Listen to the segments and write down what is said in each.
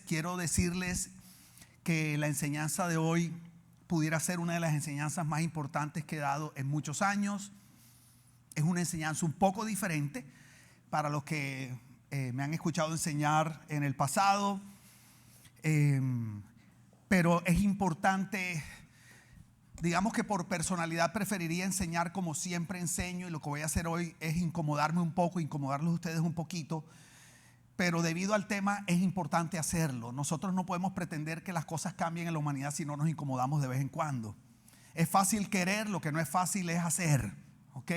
quiero decirles que la enseñanza de hoy pudiera ser una de las enseñanzas más importantes que he dado en muchos años. Es una enseñanza un poco diferente para los que me han escuchado enseñar en el pasado, pero es importante. Digamos que por personalidad preferiría enseñar como siempre enseño, y lo que voy a hacer hoy es incomodarme un poco, incomodarlos a ustedes un poquito, pero debido al tema es importante hacerlo. Nosotros no podemos pretender que las cosas cambien en la humanidad si no nos incomodamos de vez en cuando. Es fácil querer, lo que no es fácil es hacer, ¿ok?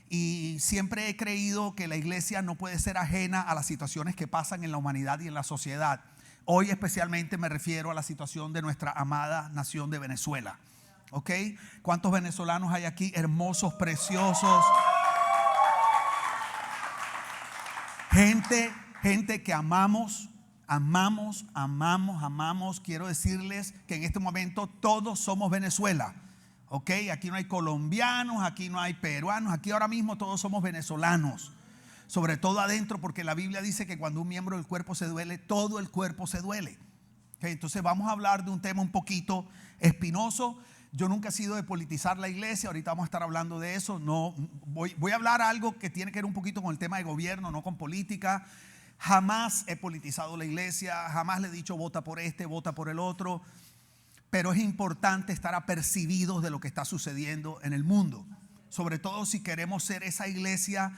Y siempre he creído que la iglesia no puede ser ajena a las situaciones que pasan en la humanidad y en la sociedad. Hoy especialmente me refiero a la situación de nuestra amada nación de Venezuela. ¿Ok? ¿Cuántos venezolanos hay aquí? Hermosos, preciosos. Gente que amamos. Quiero decirles que en este momento todos somos Venezuela. ¿Ok? Aquí no hay colombianos, aquí no hay peruanos, aquí ahora mismo todos somos venezolanos. Sobre todo adentro, porque la Biblia dice que cuando un miembro del cuerpo se duele, todo el cuerpo se duele. ¿Okay? Entonces vamos a hablar de un tema un poquito espinoso. Yo nunca he sido de politizar la iglesia, ahorita vamos a estar hablando de eso. No, voy a hablar algo que tiene que ver un poquito con el tema de gobierno, no con política. Jamás he politizado la iglesia, jamás le he dicho vota por este, vota por el otro. Pero es importante estar apercibidos de lo que está sucediendo en el mundo. Sobre todo si queremos ser esa iglesia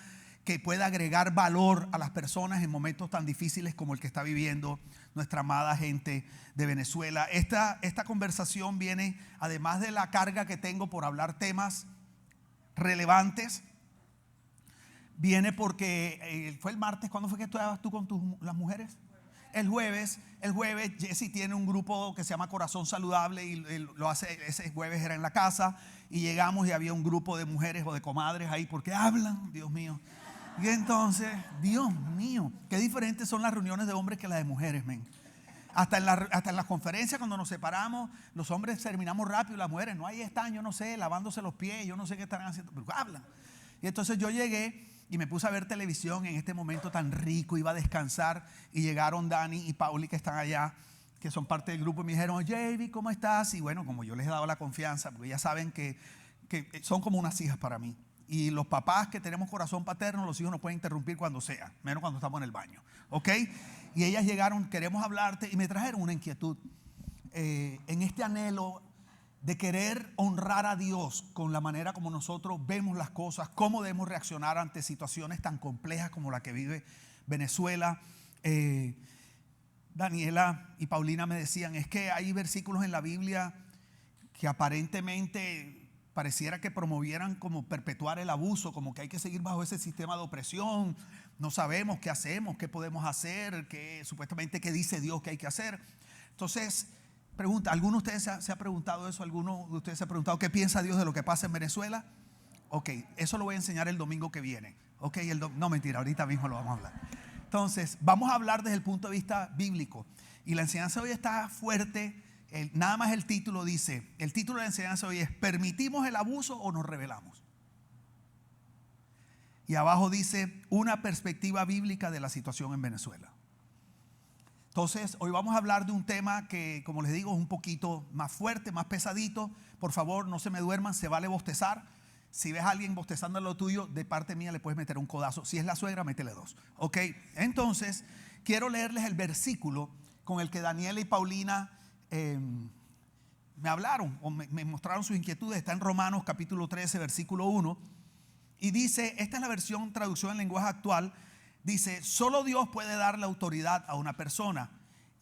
que pueda agregar valor a las personas en momentos tan difíciles como el que está viviendo nuestra amada gente de Venezuela. Esta conversación viene, además de la carga que tengo por hablar temas relevantes, viene porque fue el martes. ¿Cuándo fue que estabas tú con las mujeres? El jueves Jesse tiene un grupo que se llama Corazón Saludable y lo hace. Ese jueves era en la casa y llegamos y había un grupo de mujeres o de comadres ahí porque hablan, Dios mío. Y entonces, Dios mío, qué diferentes son las reuniones de hombres que las de mujeres, men. Hasta en las conferencias cuando nos separamos, los hombres terminamos rápido, las mujeres no, ahí están, yo no sé, lavándose los pies, yo no sé qué están haciendo, pero hablan. Y entonces yo llegué y me puse a ver televisión en este momento tan rico, iba a descansar y llegaron Dani y Pauli que están allá, que son parte del grupo, y me dijeron, JV, ¿cómo estás? Y bueno, como yo les he dado la confianza, porque ya saben que son como unas hijas para mí. Y los papás que tenemos corazón paterno, los hijos nos pueden interrumpir cuando sea, menos cuando estamos en el baño, ¿ok? Y ellas llegaron, queremos hablarte, y me trajeron una inquietud en este anhelo de querer honrar a Dios con la manera como nosotros vemos las cosas, cómo debemos reaccionar ante situaciones tan complejas como la que vive Venezuela. Daniela y Paulina me decían, es que hay versículos en la Biblia que aparentemente pareciera que promovieran como perpetuar el abuso, como que hay que seguir bajo ese sistema de opresión. No sabemos qué hacemos, qué podemos hacer, supuestamente qué dice Dios que hay que hacer. Entonces, pregunta, ¿alguno de ustedes se ha preguntado eso? ¿Alguno de ustedes se ha preguntado qué piensa Dios de lo que pasa en Venezuela? Ok, eso lo voy a enseñar el domingo que viene. Ok, no mentira, ahorita mismo lo vamos a hablar. Entonces, vamos a hablar desde el punto de vista bíblico. Y la enseñanza hoy está fuerte. Nada más el título dice, el título de la enseñanza hoy es ¿permitimos el abuso o nos rebelamos? Y abajo dice una perspectiva bíblica de la situación en Venezuela. Entonces hoy vamos a hablar de un tema que, como les digo, es un poquito más fuerte, más pesadito. Por favor, no se me duerman, se vale bostezar. Si ves a alguien bostezando en lo tuyo, de parte mía le puedes meter un codazo. Si es la suegra, métele dos. Ok, entonces quiero leerles el versículo con el que Daniela y Paulina me hablaron o me mostraron sus inquietudes. Está en Romanos capítulo 13 versículo 1 y dice, esta es la versión traducción en lenguaje actual, dice, solo Dios puede dar la autoridad a una persona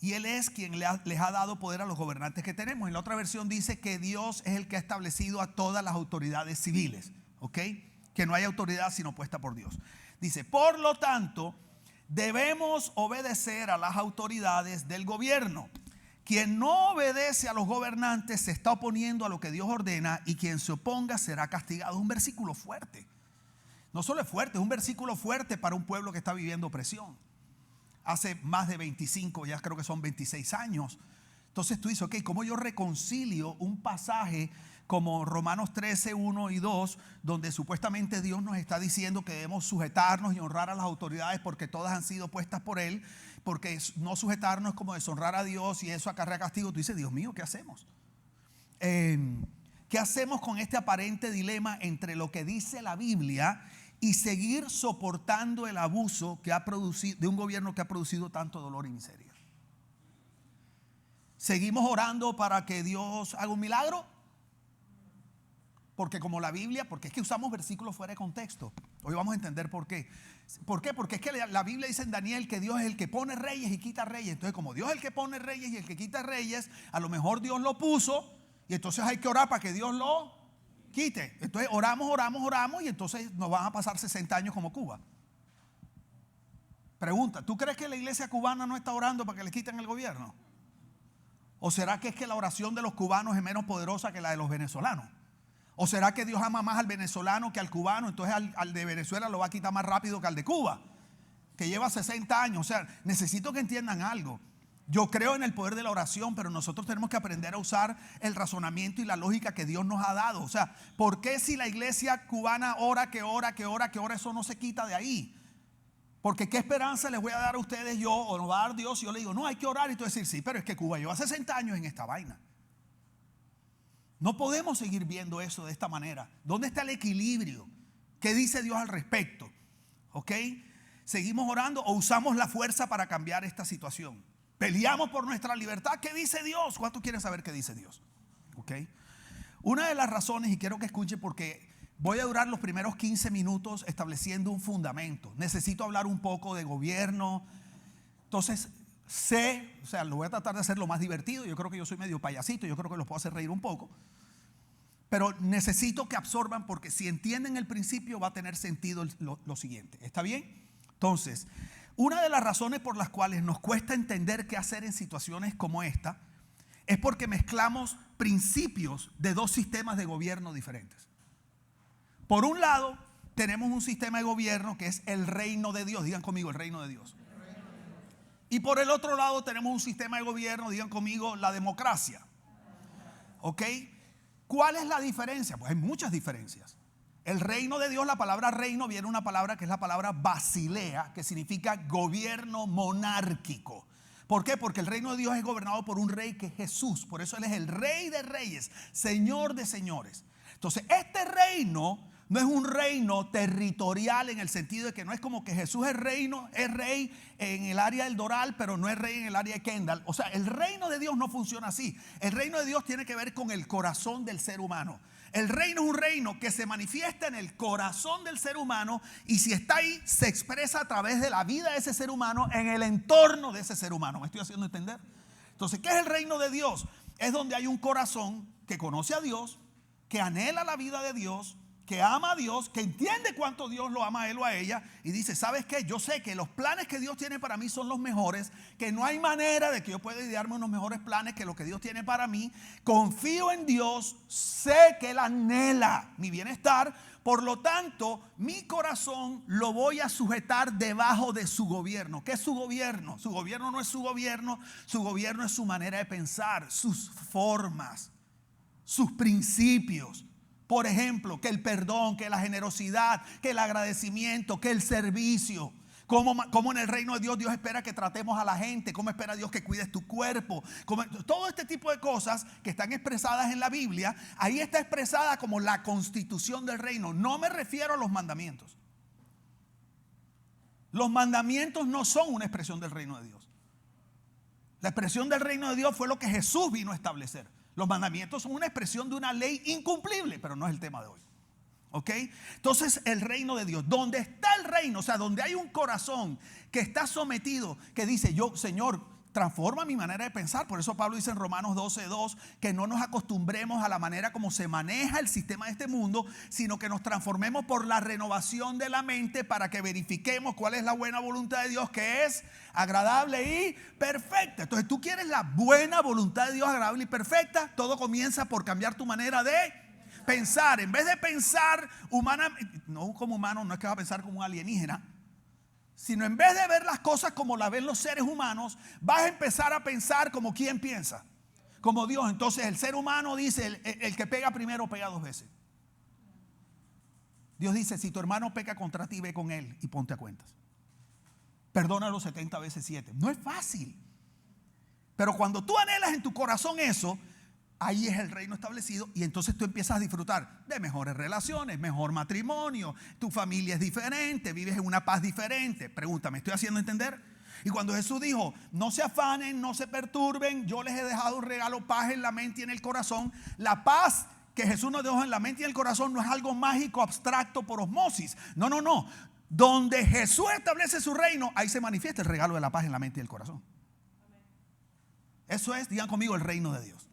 y Él es quien les ha dado poder a los gobernantes que tenemos. En la otra versión dice que Dios es el que ha establecido a todas las autoridades civiles, ¿ok? Que no hay autoridad sino puesta por Dios. Dice, por lo tanto, debemos obedecer a las autoridades del gobierno. Quien no obedece a los gobernantes se está oponiendo a lo que Dios ordena y quien se oponga será castigado. Es un versículo fuerte. No solo es fuerte, es un versículo fuerte para un pueblo que está viviendo opresión. Hace más de 25, ya creo que son 26 años. Entonces tú dices, ok, ¿cómo yo reconcilio un pasaje como Romanos 13, 1 y 2, donde supuestamente Dios nos está diciendo que debemos sujetarnos y honrar a las autoridades porque todas han sido puestas por Él, porque no sujetarnos es como deshonrar a Dios y eso acarrea castigo. Tú dices, Dios mío, ¿qué hacemos? ¿Qué hacemos con este aparente dilema entre lo que dice la Biblia y seguir soportando el abuso que ha producido, de un gobierno que ha producido tanto dolor y miseria? ¿Seguimos orando para que Dios haga un milagro? Porque como la Biblia, porque es que usamos versículos fuera de contexto. Hoy vamos a entender por qué. ¿Por qué? Porque es que la Biblia dice en Daniel que Dios es el que pone reyes y quita reyes. Entonces, como Dios es el que pone reyes y el que quita reyes, a lo mejor Dios lo puso y entonces hay que orar para que Dios lo quite. Entonces oramos y entonces nos van a pasar 60 años como Cuba. Pregunta, ¿tú crees que la iglesia cubana no está orando para que le quiten el gobierno? ¿O será que es que la oración de los cubanos es menos poderosa que la de los venezolanos? ¿O será que Dios ama más al venezolano que al cubano? Entonces al de Venezuela lo va a quitar más rápido que al de Cuba, que lleva 60 años. O sea, necesito que entiendan algo. Yo creo en el poder de la oración, pero nosotros tenemos que aprender a usar el razonamiento y la lógica que Dios nos ha dado. O sea, ¿por qué si la iglesia cubana ora, eso no se quita de ahí? Porque ¿qué esperanza les voy a dar a ustedes yo o nos va a dar Dios si yo le digo, no, hay que orar? Y tú decir, sí, pero es que Cuba lleva 60 años en esta vaina. No podemos seguir viendo eso de esta manera. ¿Dónde está el equilibrio? ¿Qué dice Dios al respecto? ¿Ok? ¿Seguimos orando o usamos la fuerza para cambiar esta situación? ¿Peleamos por nuestra libertad? ¿Qué dice Dios? ¿Cuántos quieren saber qué dice Dios? ¿Ok? Una de las razones, y quiero que escuchen porque voy a durar los primeros 15 minutos estableciendo un fundamento. Necesito hablar un poco de gobierno. Entonces, lo voy a tratar de hacer lo más divertido. Yo creo que yo soy medio payasito, yo creo que los puedo hacer reír un poco. Pero necesito que absorban porque si entienden el principio va a tener sentido lo siguiente. ¿Está bien? Entonces, una de las razones por las cuales nos cuesta entender qué hacer en situaciones como esta es porque mezclamos principios de dos sistemas de gobierno diferentes. Por un lado, tenemos un sistema de gobierno que es el reino de Dios. Digan conmigo, el reino de Dios. Y por el otro lado tenemos un sistema de gobierno, digan conmigo, la democracia. ¿Ok? ¿Cuál es la diferencia? Pues hay muchas diferencias. El reino de Dios, la palabra reino viene de una palabra que es la palabra basilea, que significa gobierno monárquico. ¿Por qué? Porque el reino de Dios es gobernado por un rey que es Jesús. Por eso Él es el rey de reyes, señor de señores. Entonces, este reino no es un reino territorial en el sentido de que no es como que Jesús es rey en el área del Doral, pero no es rey en el área de Kendall. O sea, el reino de Dios no funciona así. El reino de Dios tiene que ver con el corazón del ser humano. El reino es un reino que se manifiesta en el corazón del ser humano y si está ahí, se expresa a través de la vida de ese ser humano en el entorno de ese ser humano. ¿Me estoy haciendo entender? Entonces, ¿qué es el reino de Dios? Es donde hay un corazón que conoce a Dios, que anhela la vida de Dios, que ama a Dios, que entiende cuánto Dios lo ama a él o a ella y dice, ¿sabes qué? Yo sé que los planes que Dios tiene para mí son los mejores, que no hay manera de que yo pueda idearme unos mejores planes que lo que Dios tiene para mí. Confío en Dios, sé que Él anhela mi bienestar, por lo tanto, mi corazón lo voy a sujetar debajo de su gobierno. ¿Qué es su gobierno? Su gobierno no es su gobierno es su manera de pensar, sus formas, sus principios. Por ejemplo, que el perdón, que la generosidad, que el agradecimiento, que el servicio. Como en el reino de Dios, Dios espera que tratemos a la gente. Cómo espera Dios que cuides tu cuerpo. Todo este tipo de cosas que están expresadas en la Biblia, ahí está expresada como la constitución del reino. No me refiero a los mandamientos. Los mandamientos no son una expresión del reino de Dios. La expresión del reino de Dios fue lo que Jesús vino a establecer. Los mandamientos son una expresión de una ley incumplible, pero no es el tema de hoy. ¿Ok? Entonces el reino de Dios, donde está el reino, o sea, donde hay un corazón que está sometido, que dice, yo, Señor, transforma mi manera de pensar. Por eso Pablo dice en Romanos 12:2 que no nos acostumbremos a la manera como se maneja el sistema de este mundo, sino que nos transformemos por la renovación de la mente para que verifiquemos cuál es la buena voluntad de Dios, que es agradable y perfecta. Entonces tú quieres la buena voluntad de Dios, agradable y perfecta. Todo comienza por cambiar tu manera de pensar. En vez de pensar humanamente, no como humano, no es que vas a pensar como un alienígena, sino en vez de ver las cosas como las ven los seres humanos, vas a empezar a pensar como quien piensa. como Dios. Entonces el ser humano dice, el que pega primero pega 2 veces. Dios dice, si tu hermano peca contra ti, ve con él y ponte a cuentas. Perdónalo 70 veces 7. No es fácil. Pero cuando tú anhelas en tu corazón eso, ahí es el reino establecido y entonces tú empiezas a disfrutar de mejores relaciones, mejor matrimonio, tu familia es diferente, vives en una paz diferente. Pregúntame, ¿estoy haciendo entender? Y cuando Jesús dijo, no se afanen, no se perturben, yo les he dejado un regalo, paz en la mente y en el corazón. La paz que Jesús nos dejó en la mente y en el corazón no es algo mágico, abstracto por osmosis. No, no, no. Donde Jesús establece su reino, ahí se manifiesta el regalo de la paz en la mente y el corazón. Eso es, digan conmigo, el reino de Dios.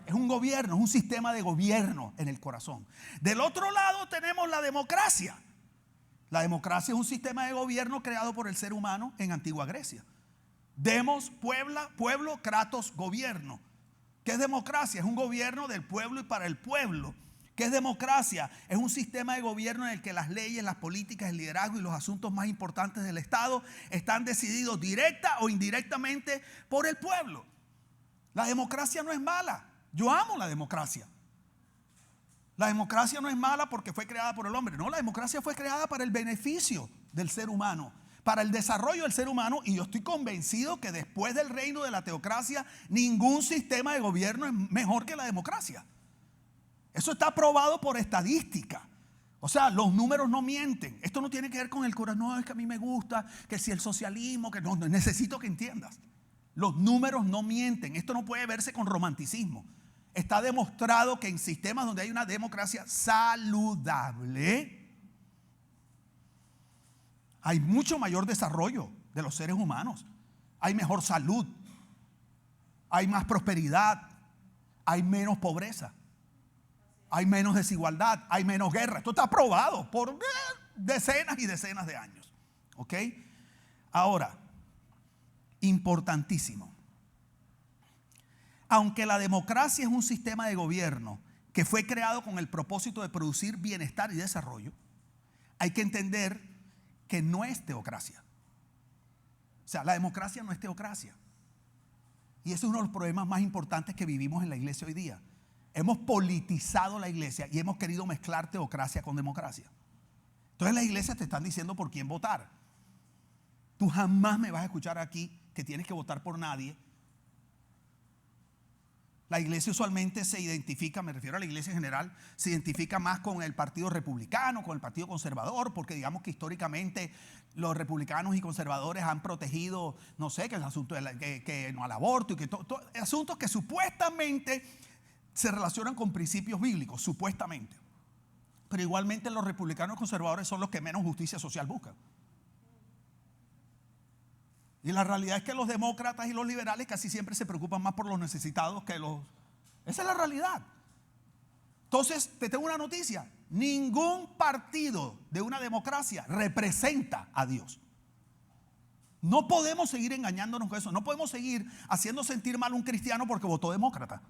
Es un gobierno, es un sistema de gobierno en el corazón. Del otro lado tenemos la democracia. La democracia es un sistema de gobierno creado por el ser humano en antigua Grecia. Demos, pueblo, kratos, gobierno. ¿Qué es democracia? Es un gobierno del pueblo y para el pueblo. ¿Qué es democracia? Es un sistema de gobierno en el que las leyes, las políticas, el liderazgo y los asuntos más importantes del Estado están decididos directa o indirectamente por el pueblo. La democracia no es mala. Yo amo la democracia. La democracia no es mala porque fue creada por el hombre. No, la democracia fue creada para el beneficio del ser humano, para el desarrollo del ser humano. Y yo estoy convencido que después del reino de la teocracia, ningún sistema de gobierno es mejor que la democracia. Eso está probado por estadística. O sea, los números no mienten. Esto no tiene que ver con el corazón. No, es que a mí me gusta, que si el socialismo, que no, necesito que entiendas. Los números no mienten. Esto no puede verse con romanticismo. Está demostrado que en sistemas donde hay una democracia saludable, hay mucho mayor desarrollo de los seres humanos. Hay mejor salud, hay más prosperidad, hay menos pobreza, hay menos desigualdad, hay menos guerra. Esto está probado por decenas y decenas de años. ¿Ok? Ahora, importantísimo. Aunque la democracia es un sistema de gobierno que fue creado con el propósito de producir bienestar y desarrollo, hay que entender que no es teocracia. O sea, la democracia no es teocracia. Y ese es uno de los problemas más importantes que vivimos en la iglesia hoy día. Hemos politizado la iglesia y hemos querido mezclar teocracia con democracia. Entonces las iglesias te están diciendo por quién votar. Tú jamás me vas a escuchar aquí que tienes que votar por nadie. La iglesia usualmente se identifica, me refiero a la iglesia en general, se identifica más con el partido republicano, con el partido conservador, porque digamos que históricamente los republicanos y conservadores han protegido, no sé, que el asunto que no al aborto y que asuntos que supuestamente se relacionan con principios bíblicos, supuestamente. Pero igualmente los republicanos conservadores son los que menos justicia social buscan. Y la realidad es que los demócratas y los liberales casi siempre se preocupan más por los necesitados que los... Esa es la realidad. Entonces, te tengo una noticia. Ningún partido de una democracia representa a Dios. No podemos seguir engañándonos con eso. No podemos seguir haciendo sentir mal a un cristiano porque votó demócrata.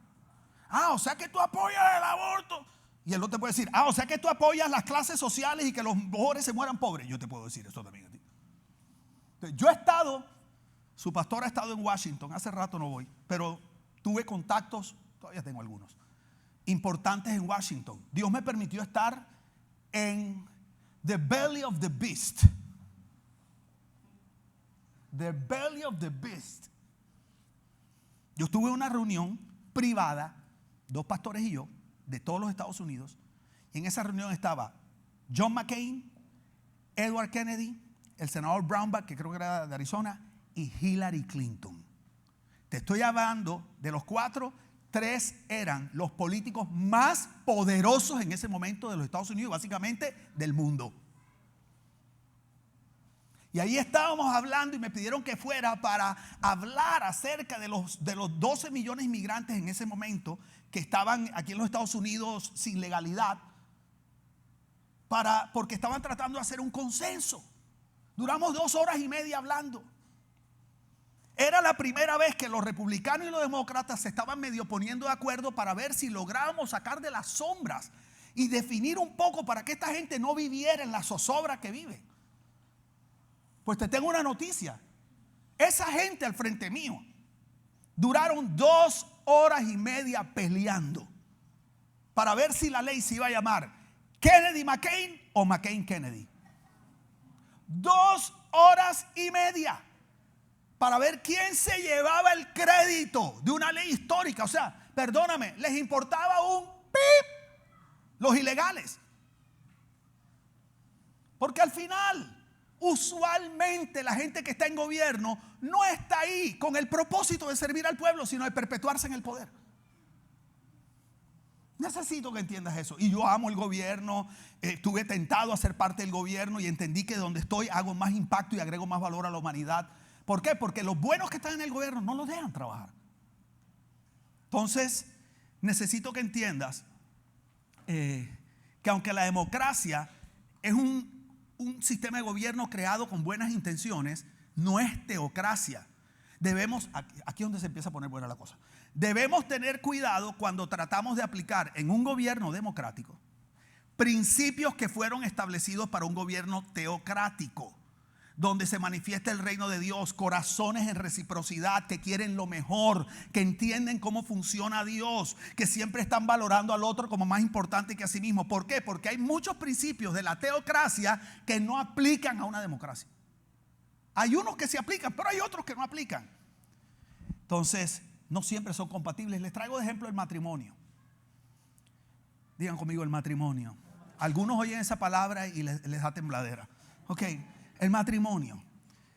O sea que tú apoyas el aborto. Y él no te puede decir, o sea que tú apoyas las clases sociales y que los pobres se mueran pobres. Yo te puedo decir eso también a ti. Entonces, yo he estado... Su pastor ha estado en Washington, hace rato no voy, pero tuve contactos, todavía tengo algunos, importantes en Washington. Dios me permitió estar en the belly of the beast. The belly of the beast. Yo estuve en una reunión privada, 2 pastores y yo, de todos los Estados Unidos, y en esa reunión estaba John McCain, Edward Kennedy, el senador Brownback, que creo que era de Arizona, y Hillary Clinton. Te estoy hablando de los 4, 3 eran los políticos más poderosos en ese momento de los Estados Unidos, básicamente del mundo. Y ahí estábamos hablando y me pidieron que fuera para hablar acerca de los 12 millones de inmigrantes en ese momento que estaban aquí en los Estados Unidos sin legalidad, porque estaban tratando de hacer un consenso. Duramos 2 horas y media hablando. Era la primera vez que los republicanos y los demócratas se estaban medio poniendo de acuerdo para ver si lográbamos sacar de las sombras y definir un poco para que esta gente no viviera en la zozobra que vive. Pues te tengo una noticia. Esa gente al frente mío Duraron 2 horas y media peleando para ver si la ley se iba a llamar Kennedy McCain o McCain Kennedy. 2 horas y media para ver quién se llevaba el crédito de una ley histórica. O sea, perdóname, les importaba un pip los ilegales. Porque al final, usualmente la gente que está en gobierno no está ahí con el propósito de servir al pueblo, sino de perpetuarse en el poder. Necesito que entiendas eso. Y yo amo el gobierno, estuve tentado a ser parte del gobierno y entendí que donde estoy hago más impacto y agrego más valor a la humanidad. ¿Por qué? Porque los buenos que están en el gobierno no los dejan trabajar. Entonces, necesito que entiendas que aunque la democracia es un sistema de gobierno creado con buenas intenciones, no es teocracia. Debemos, aquí es donde se empieza a poner buena la cosa. Debemos tener cuidado cuando tratamos de aplicar en un gobierno democrático principios que fueron establecidos para un gobierno teocrático, donde se manifiesta el reino de Dios, corazones en reciprocidad, que quieren lo mejor, que entienden cómo funciona Dios, que siempre están valorando al otro como más importante que a sí mismo. ¿Por qué? Porque hay muchos principios de la teocracia que no aplican a una democracia. Hay unos que se aplican, pero hay otros que no aplican. Entonces, no siempre son compatibles. Les traigo de ejemplo el matrimonio. Digan conmigo el matrimonio. Algunos oyen esa palabra y les da tembladera. Ok, el matrimonio.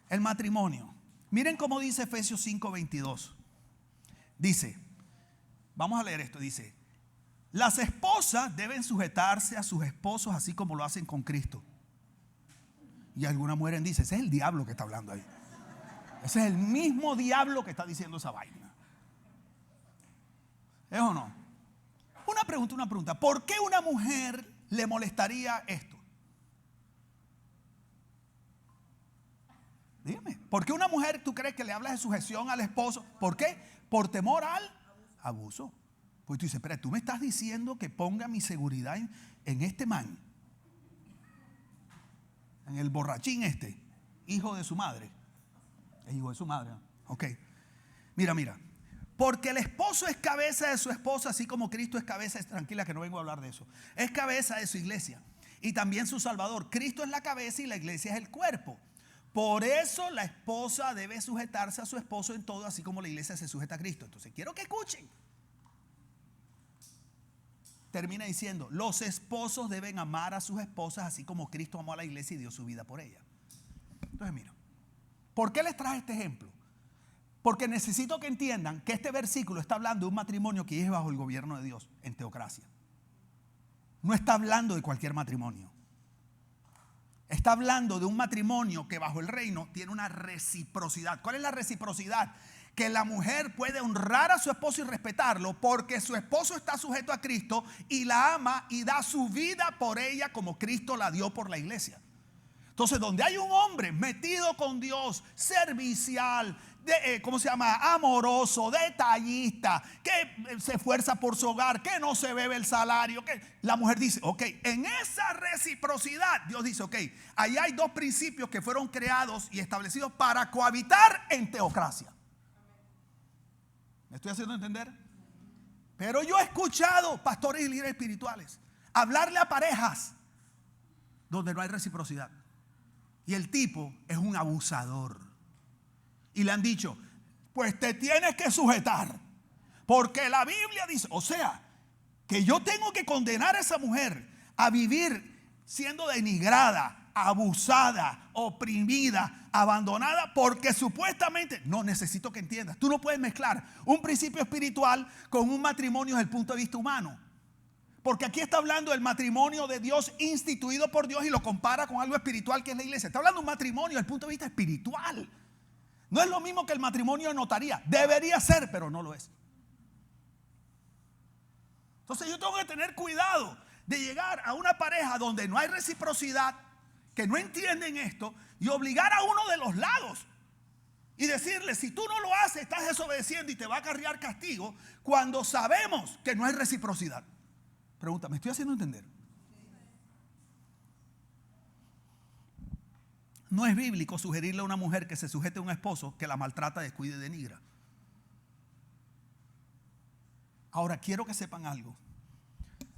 El matrimonio. Miren cómo dice Efesios 5:22. Dice, vamos a leer esto, dice: las esposas deben sujetarse a sus esposos así como lo hacen con Cristo. Y algunas mujeres dicen, ese es el diablo que está hablando ahí. Ese es el mismo diablo que está diciendo esa vaina. ¿Es o no? Una pregunta. ¿Por qué una mujer le molestaría esto? Dígame. ¿Por qué una mujer tú crees que le hablas de sujeción al esposo? ¿Por qué? Por temor al abuso. Pues tú dices, espera, tú me estás diciendo que ponga mi seguridad en este man, en el borrachín este, hijo de su madre. Es hijo de su madre, ¿no? Ok. Mira. Porque el esposo es cabeza de su esposa, así como Cristo es cabeza. Tranquila que no vengo a hablar de eso. Es cabeza de su iglesia y también su Salvador. Cristo es la cabeza y la iglesia es el cuerpo. Por eso la esposa debe sujetarse a su esposo en todo, así como la iglesia se sujeta a Cristo. Entonces quiero que escuchen. Termina diciendo, los esposos deben amar a sus esposas así como Cristo amó a la iglesia y dio su vida por ella. Entonces mira, ¿por qué les traje este ejemplo? Porque necesito que entiendan que este versículo está hablando de un matrimonio que es bajo el gobierno de Dios, en teocracia. No está hablando de cualquier matrimonio. Está hablando de un matrimonio que bajo el reino tiene una reciprocidad. ¿Cuál es la reciprocidad? Que la mujer puede honrar a su esposo y respetarlo porque su esposo está sujeto a Cristo y la ama y da su vida por ella como Cristo la dio por la iglesia. Entonces, donde hay un hombre metido con Dios, servicial, amoroso, detallista, que se esfuerza por su hogar, que no se bebe el salario, que la mujer dice, ok, en esa reciprocidad, Dios dice, ok, ahí hay dos principios que fueron creados y establecidos para cohabitar en teocracia. ¿Me estoy haciendo entender? Pero yo he escuchado pastores y líderes espirituales hablarle a parejas donde no hay reciprocidad. Y el tipo es un abusador. Y le han dicho, pues te tienes que sujetar. Porque la Biblia dice, o sea, que yo tengo que condenar a esa mujer a vivir siendo denigrada, abusada, oprimida, abandonada, porque supuestamente, no, necesito que entiendas, tú no puedes mezclar un principio espiritual con un matrimonio desde el punto de vista humano. Porque aquí está hablando del matrimonio de Dios instituido por Dios y lo compara con algo espiritual que es la iglesia. Está hablando de un matrimonio desde el punto de vista espiritual. No es lo mismo que el matrimonio de notaría. Debería ser, pero no lo es. Entonces yo tengo que tener cuidado de llegar a una pareja donde no hay reciprocidad, que no entienden esto, y obligar a uno de los lados y decirle, si tú no lo haces, estás desobedeciendo y te va a acarrear castigo, cuando sabemos que no hay reciprocidad. Pregunta, ¿me estoy haciendo entender? No es bíblico sugerirle a una mujer que se sujete a un esposo que la maltrata, descuide y denigra. Ahora, quiero que sepan algo.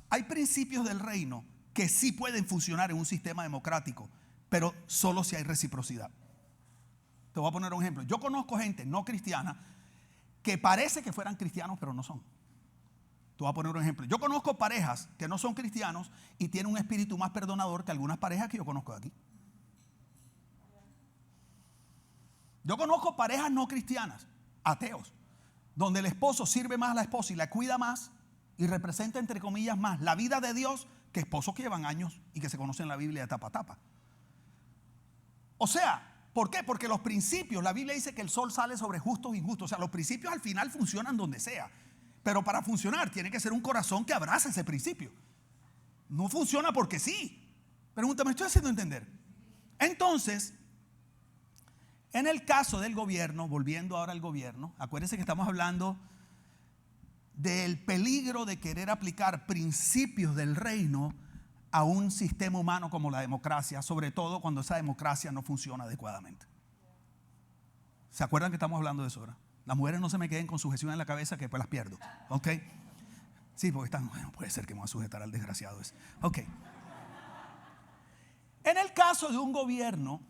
Hay principios del reino que sí pueden funcionar en un sistema democrático, pero solo si hay reciprocidad. Te voy a poner un ejemplo. Yo conozco gente no cristiana que parece que fueran cristianos, pero no son. Te voy a poner un ejemplo. Yo conozco parejas que no son cristianos y tienen un espíritu más perdonador que algunas parejas que yo conozco de aquí. Yo conozco parejas no cristianas, ateos, donde el esposo sirve más a la esposa y la cuida más y representa, entre comillas, más la vida de Dios que esposos que llevan años y que se conocen la Biblia de tapa a tapa. O sea, ¿por qué? Porque los principios, la Biblia dice que el sol sale sobre justos e injustos. O sea, los principios al final funcionan donde sea. Pero para funcionar tiene que ser un corazón que abrace ese principio. No funciona porque sí. Pregúntame, ¿estoy haciendo entender? Entonces, en el caso del gobierno, volviendo ahora al gobierno, acuérdense que estamos hablando del peligro de querer aplicar principios del reino a un sistema humano como la democracia, sobre todo cuando esa democracia no funciona adecuadamente. ¿Se acuerdan que estamos hablando de eso ahora? Las mujeres no se me queden con sujeción en la cabeza que después las pierdo. ¿Ok? Sí, porque están, bueno, puede ser que me voy a sujetar al desgraciado ese. Ok. En el caso de un gobierno,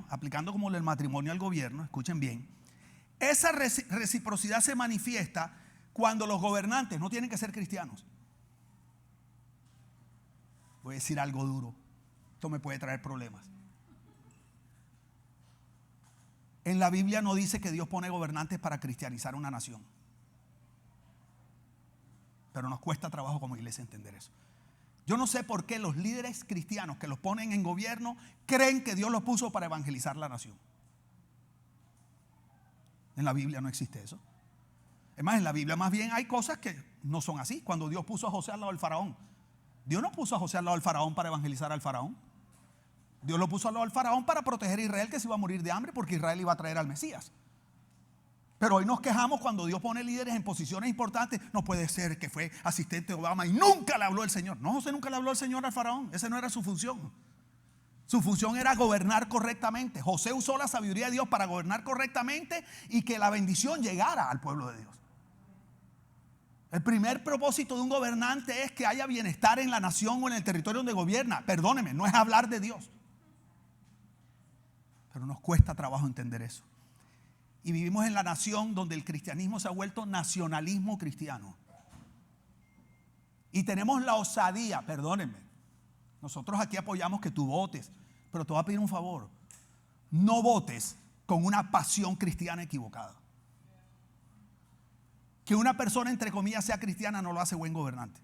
aplicando como el matrimonio al gobierno, escuchen bien, esa reciprocidad se manifiesta cuando los gobernantes no tienen que ser cristianos. Voy a decir algo duro. Esto me puede traer problemas. En la Biblia no dice que Dios pone gobernantes para cristianizar una nación. Pero nos cuesta trabajo como iglesia entender eso. Yo no sé por qué los líderes cristianos que los ponen en gobierno creen que Dios los puso para evangelizar la nación. En la Biblia no existe eso. Es más, en la Biblia más bien hay cosas que no son así. Cuando Dios puso a José al lado del faraón, Dios no puso a José al lado del faraón para evangelizar al faraón. Dios lo puso al lado del faraón para proteger a Israel, que se iba a morir de hambre porque Israel iba a traer al Mesías. Pero hoy nos quejamos cuando Dios pone líderes en posiciones importantes. No puede ser que fue asistente de Obama y nunca le habló el Señor. No, José nunca le habló el Señor al faraón. Esa no era su función. Su función era gobernar correctamente. José usó la sabiduría de Dios para gobernar correctamente y que la bendición llegara al pueblo de Dios. El primer propósito de un gobernante es que haya bienestar en la nación o en el territorio donde gobierna. Perdóneme, no es hablar de Dios. Pero nos cuesta trabajo entender eso. Y vivimos en la nación donde el cristianismo se ha vuelto nacionalismo cristiano. Y tenemos la osadía, perdónenme. Nosotros aquí apoyamos que tú votes, pero te voy a pedir un favor. No votes con una pasión cristiana equivocada. Que una persona, entre comillas, sea cristiana no lo hace buen gobernante.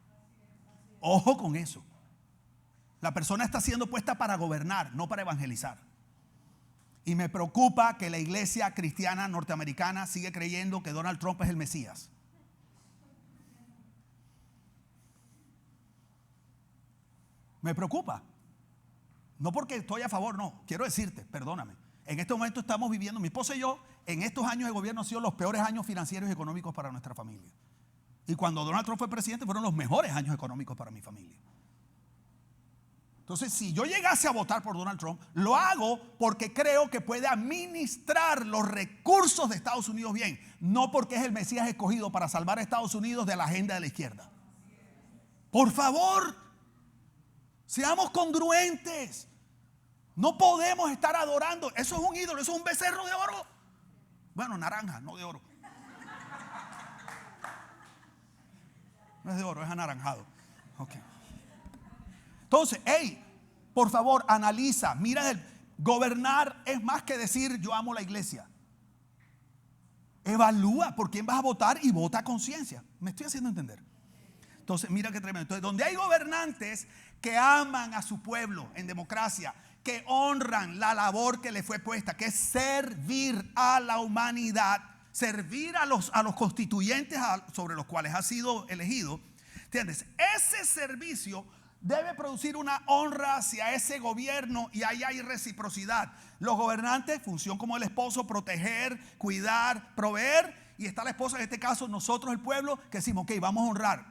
Ojo con eso. La persona está siendo puesta para gobernar, no para evangelizar. Y me preocupa que la iglesia cristiana norteamericana sigue creyendo que Donald Trump es el Mesías. Me preocupa. No porque estoy a favor, no. Quiero decirte, perdóname. En este momento estamos viviendo, mi esposa y yo, en estos años de gobierno han sido los peores años financieros y económicos para nuestra familia. Y cuando Donald Trump fue presidente fueron los mejores años económicos para mi familia. Entonces, si yo llegase a votar por Donald Trump, lo hago porque creo que puede administrar los recursos de Estados Unidos bien, no porque es el Mesías escogido para salvar a Estados Unidos de la agenda de la izquierda. Por favor, seamos congruentes. No podemos estar adorando. Eso es un ídolo, eso es un becerro de oro. Bueno, naranja, no de oro. No es de oro, es anaranjado. Ok. Entonces, hey, por favor, analiza. Mira, gobernar es más que decir yo amo la iglesia. Evalúa por quién vas a votar y vota a conciencia. ¿Me estoy haciendo entender? Entonces, mira qué tremendo. Entonces, donde hay gobernantes que aman a su pueblo en democracia, que honran la labor que le fue puesta, que es servir a la humanidad, servir a los constituyentes sobre los cuales ha sido elegido, ¿entiendes? Ese servicio debe producir una honra hacia ese gobierno y ahí hay reciprocidad. Los gobernantes, función como el esposo, proteger, cuidar, proveer, y está la esposa, en este caso nosotros el pueblo, que decimos, ok, vamos a honrar.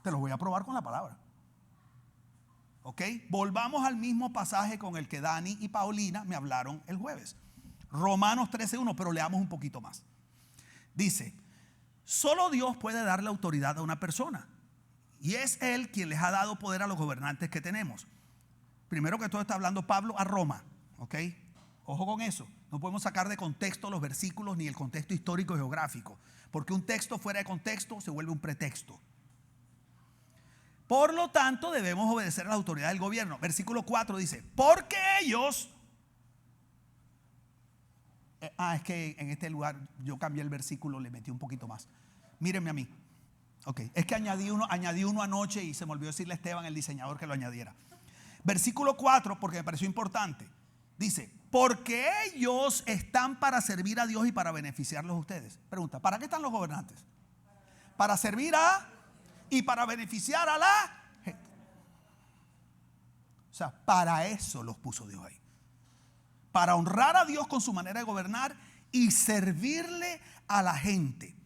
Te lo voy a probar con la palabra. Ok, volvamos al mismo pasaje con el que Dani y Paulina me hablaron el jueves. Romanos 13:1, pero leamos un poquito más. Dice, Solo Dios puede darle autoridad a una persona. Y es Él quien les ha dado poder a los gobernantes que tenemos. Primero que todo está hablando Pablo a Roma. ¿Ok? Ojo con eso. No podemos sacar de contexto los versículos ni el contexto histórico y geográfico. Porque un texto fuera de contexto se vuelve un pretexto. Por lo tanto, debemos obedecer a la autoridad del gobierno. Versículo 4 dice, porque ellos... es que en este lugar yo cambié el versículo, le metí un poquito más. Mírenme a mí. Ok, es que añadí uno anoche y se me olvidó decirle a Esteban, el diseñador, que lo añadiera. Versículo 4, porque me pareció importante. Dice, porque ellos están para servir a Dios y para beneficiarlos a ustedes. Pregunta, ¿para qué están los gobernantes? Para servir a y para beneficiar a la gente. O sea, para eso los puso Dios ahí. Para honrar a Dios con su manera de gobernar y servirle a la gente.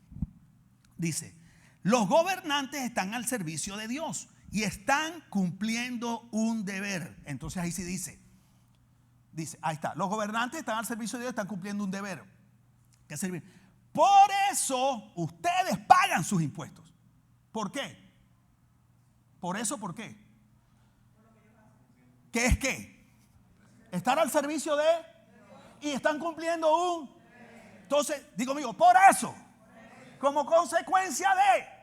Dice, los gobernantes están al servicio de Dios y están cumpliendo un deber. Entonces ahí sí dice, ahí está, los gobernantes están al servicio de Dios y están cumpliendo un deber. ¿Qué servir? Por eso ustedes pagan sus impuestos. ¿Por qué? ¿Por eso por qué? ¿Qué es qué? Estar al servicio de... Y están cumpliendo un... Entonces, digo amigo, por eso, como consecuencia de...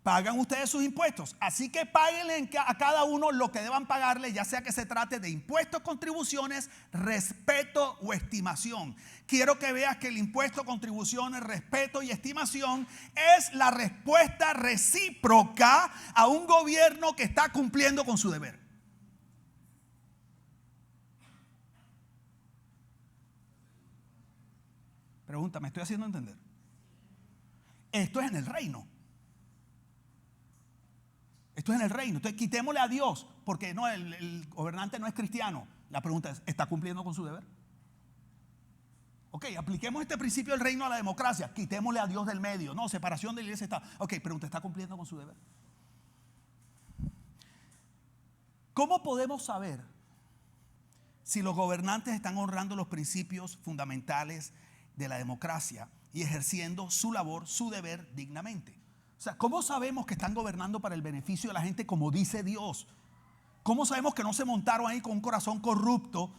Pagan ustedes sus impuestos. Así que páguenle a cada uno lo que deban pagarle, ya sea que se trate de impuestos, contribuciones, respeto o estimación. Quiero que veas que el impuesto, contribuciones, respeto y estimación es la respuesta recíproca a un gobierno que está cumpliendo con su deber. Pregunta, ¿me estoy haciendo entender? Esto es en el reino. Esto es en el reino. Entonces quitémosle a Dios, porque no, el gobernante no es cristiano. La pregunta es, ¿está cumpliendo con su deber? Ok, apliquemos este principio del reino a la democracia. Quitémosle a Dios del medio. No, separación de la iglesia está. Ok, pregunta, ¿está cumpliendo con su deber? ¿Cómo podemos saber si los gobernantes están honrando los principios fundamentales de la democracia y ejerciendo su labor, su deber dignamente? O sea, ¿cómo sabemos que están gobernando para el beneficio de la gente como dice Dios? ¿Cómo sabemos que no se montaron ahí con un corazón corrupto?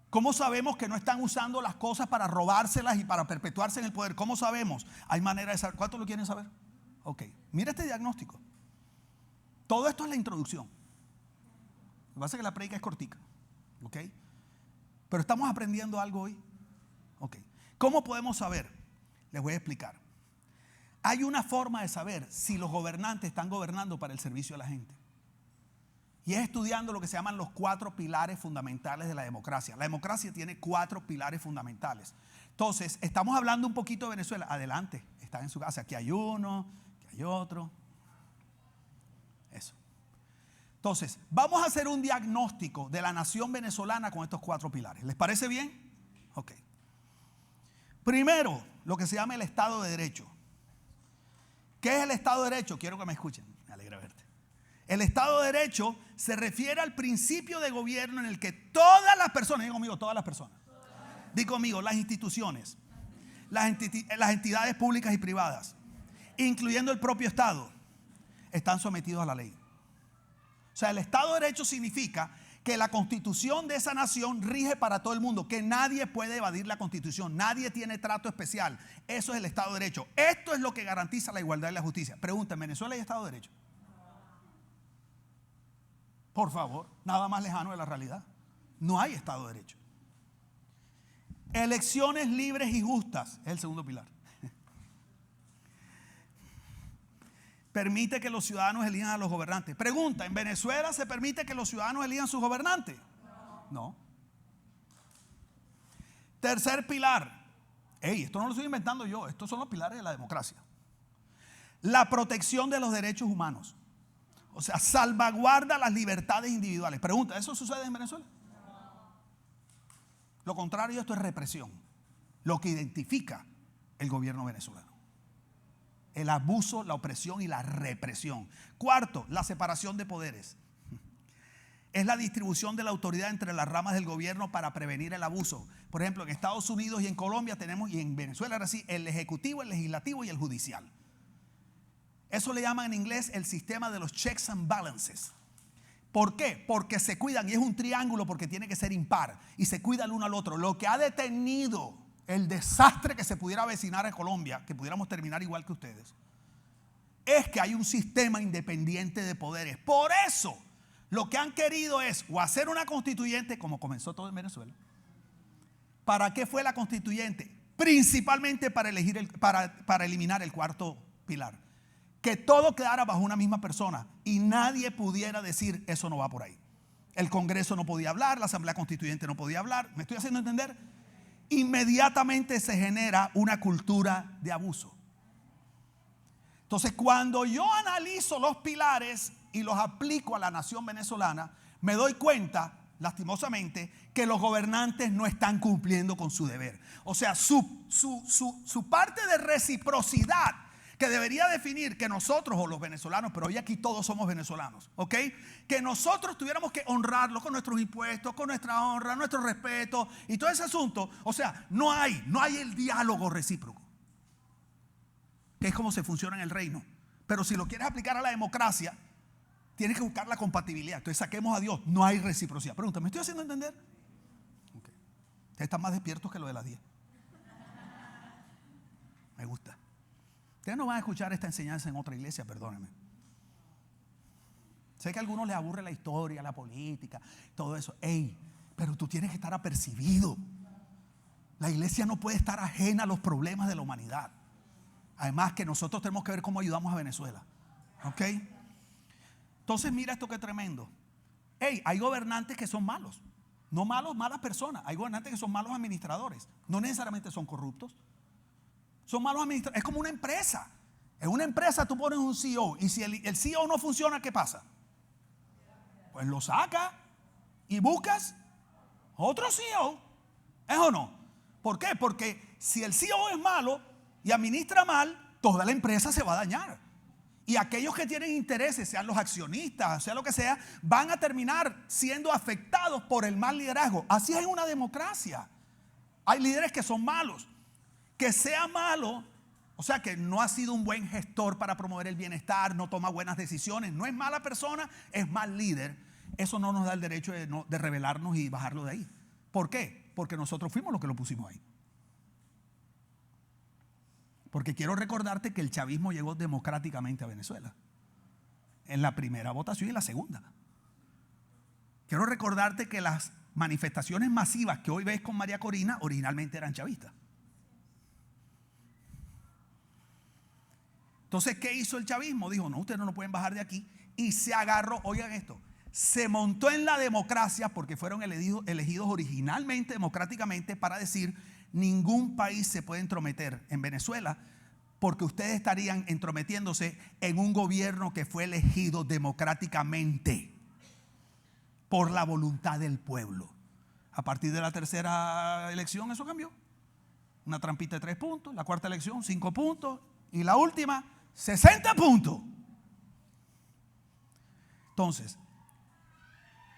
¿Cómo sabemos que no están usando las cosas para robárselas y para perpetuarse en el poder? ¿Cómo sabemos? Hay manera de saber. ¿Cuántos lo quieren saber? Ok, mira este diagnóstico. Todo esto es la introducción. Lo que pasa es que la prédica es cortica. Ok, pero estamos aprendiendo algo hoy. Ok, ¿cómo podemos saber? Les voy a explicar. Hay una forma de saber si los gobernantes están gobernando para el servicio a la gente. Y es estudiando lo que se llaman los 4 pilares fundamentales de la democracia. La democracia tiene 4 pilares fundamentales. Entonces, estamos hablando un poquito de Venezuela. Adelante, están en su casa. Aquí hay uno, aquí hay otro. Eso. Entonces, vamos a hacer un diagnóstico de la nación venezolana con estos 4 pilares. ¿Les parece bien? Ok. Primero, lo que se llama el Estado de Derecho. ¿Qué es el Estado de Derecho? Quiero que me escuchen. Me alegra verte. El Estado de Derecho se refiere al principio de gobierno en el que todas las personas, digo conmigo, todas las personas, digo conmigo, las instituciones, las entidades públicas y privadas, incluyendo el propio Estado, están sometidos a la ley. O sea, el Estado de Derecho significa que la constitución de esa nación rige para todo el mundo, que nadie puede evadir la constitución, nadie tiene trato especial. Eso es el Estado de Derecho. Esto es lo que garantiza la igualdad y la justicia. Pregunta, ¿en Venezuela hay Estado de Derecho? Por favor, nada más lejano de la realidad. No hay Estado de Derecho. Elecciones libres y justas es el segundo pilar. Permite que los ciudadanos elijan a los gobernantes. Pregunta, ¿en Venezuela se permite que los ciudadanos elijan sus gobernantes? No. Tercer pilar. Esto no lo estoy inventando yo. Estos son los pilares de la democracia. La protección de los derechos humanos. O sea, salvaguarda las libertades individuales. Pregunta, ¿eso sucede en Venezuela? Lo contrario, esto es represión. Lo que identifica el gobierno venezolano. El abuso, la opresión y la represión. Cuarto, la separación de poderes. es la distribución de la autoridad entre las ramas del gobierno para prevenir el abuso. Por ejemplo, en Estados Unidos y en Colombia tenemos, y en Venezuela ahora sí, el ejecutivo, el legislativo y el judicial. Eso le llaman en inglés el sistema de los checks and balances. ¿Por qué? Porque se cuidan, y es un triángulo porque tiene que ser impar, y se cuida el uno al otro. Lo que ha detenido el desastre que se pudiera avecinar en Colombia, que pudiéramos terminar igual que ustedes, es que hay un sistema independiente de poderes. Por eso, lo que han querido es o hacer una constituyente, como comenzó todo en Venezuela. ¿Para qué fue la constituyente? Principalmente para eliminar el cuarto pilar. Que todo quedara bajo una misma persona y nadie pudiera decir eso no va por ahí. El Congreso no podía hablar, la Asamblea Constituyente no podía hablar. ¿Me estoy haciendo entender? Inmediatamente se genera una cultura de abuso. Entonces, cuando yo analizo los pilares y los aplico a la nación venezolana, me doy cuenta, lastimosamente, que los gobernantes no están cumpliendo con su deber. O sea, su parte de reciprocidad que debería definir que nosotros o los venezolanos, pero hoy aquí todos somos venezolanos, ¿ok? Que nosotros tuviéramos que honrarlos con nuestros impuestos, con nuestra honra, nuestro respeto y todo ese asunto. O sea, no hay el diálogo recíproco, que es como se funciona en el reino. Pero si lo quieres aplicar a la democracia, tienes que buscar la compatibilidad. Entonces saquemos a Dios, no hay reciprocidad. Pregunta, ¿me estoy haciendo entender? Okay. Ustedes están más despiertos que lo de las 10. Me gusta. Ustedes no van a escuchar esta enseñanza en otra iglesia, perdónenme. Sé que a algunos les aburre la historia, la política, todo eso. Pero tú tienes que estar apercibido. La iglesia no puede estar ajena a los problemas de la humanidad. Además que nosotros tenemos que ver cómo ayudamos a Venezuela. ¿Ok? Entonces mira esto que es tremendo. Hay gobernantes que son malos. No malos, malas personas. Hay gobernantes que son malos administradores. No necesariamente son corruptos. Son malos administradores. Es como una empresa. En una empresa tú pones un CEO y si el CEO no funciona, ¿qué pasa? Pues lo saca y buscas otro CEO. ¿Es o no? ¿Por qué? Porque si el CEO es malo y administra mal, toda la empresa se va a dañar. Y aquellos que tienen intereses, sean los accionistas, sea lo que sea, van a terminar siendo afectados por el mal liderazgo. Así es en una democracia. Hay líderes que son malos. Que sea malo, o sea que no ha sido un buen gestor para promover el bienestar, no toma buenas decisiones, no es mala persona, es mal líder. Eso no nos da el derecho de rebelarnos y bajarlo de ahí. ¿Por qué? Porque nosotros fuimos los que lo pusimos ahí. Porque quiero recordarte que el chavismo llegó democráticamente a Venezuela. En la primera votación y en la segunda. Quiero recordarte que las manifestaciones masivas que hoy ves con María Corina originalmente eran chavistas. Entonces, ¿qué hizo el chavismo? Dijo, no, ustedes no lo pueden bajar de aquí. Y se agarró, oigan esto, se montó en la democracia porque fueron elegidos originalmente, democráticamente, para decir, ningún país se puede entrometer en Venezuela porque ustedes estarían entrometiéndose en un gobierno que fue elegido democráticamente por la voluntad del pueblo. A partir de la tercera elección eso cambió. Una trampita de 3 puntos, la cuarta elección 5 puntos y la última 60 puntos. Entonces,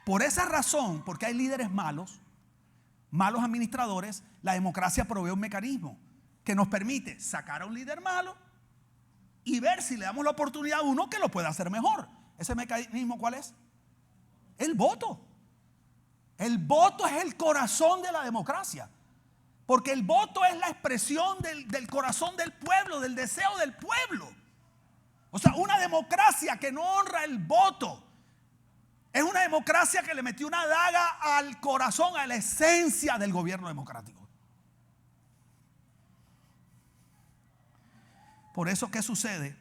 por esa razón, porque hay líderes malos administradores, la democracia provee un mecanismo que nos permite sacar a un líder malo y ver si le damos la oportunidad a uno que lo pueda hacer mejor. ¿Ese mecanismo cuál es? El voto. El voto es el corazón de la democracia. Porque el voto es la expresión del corazón del pueblo, del deseo del pueblo. O sea, una democracia que no honra el voto es una democracia que le metió una daga al corazón, a la esencia del gobierno democrático. Por eso, ¿qué sucede?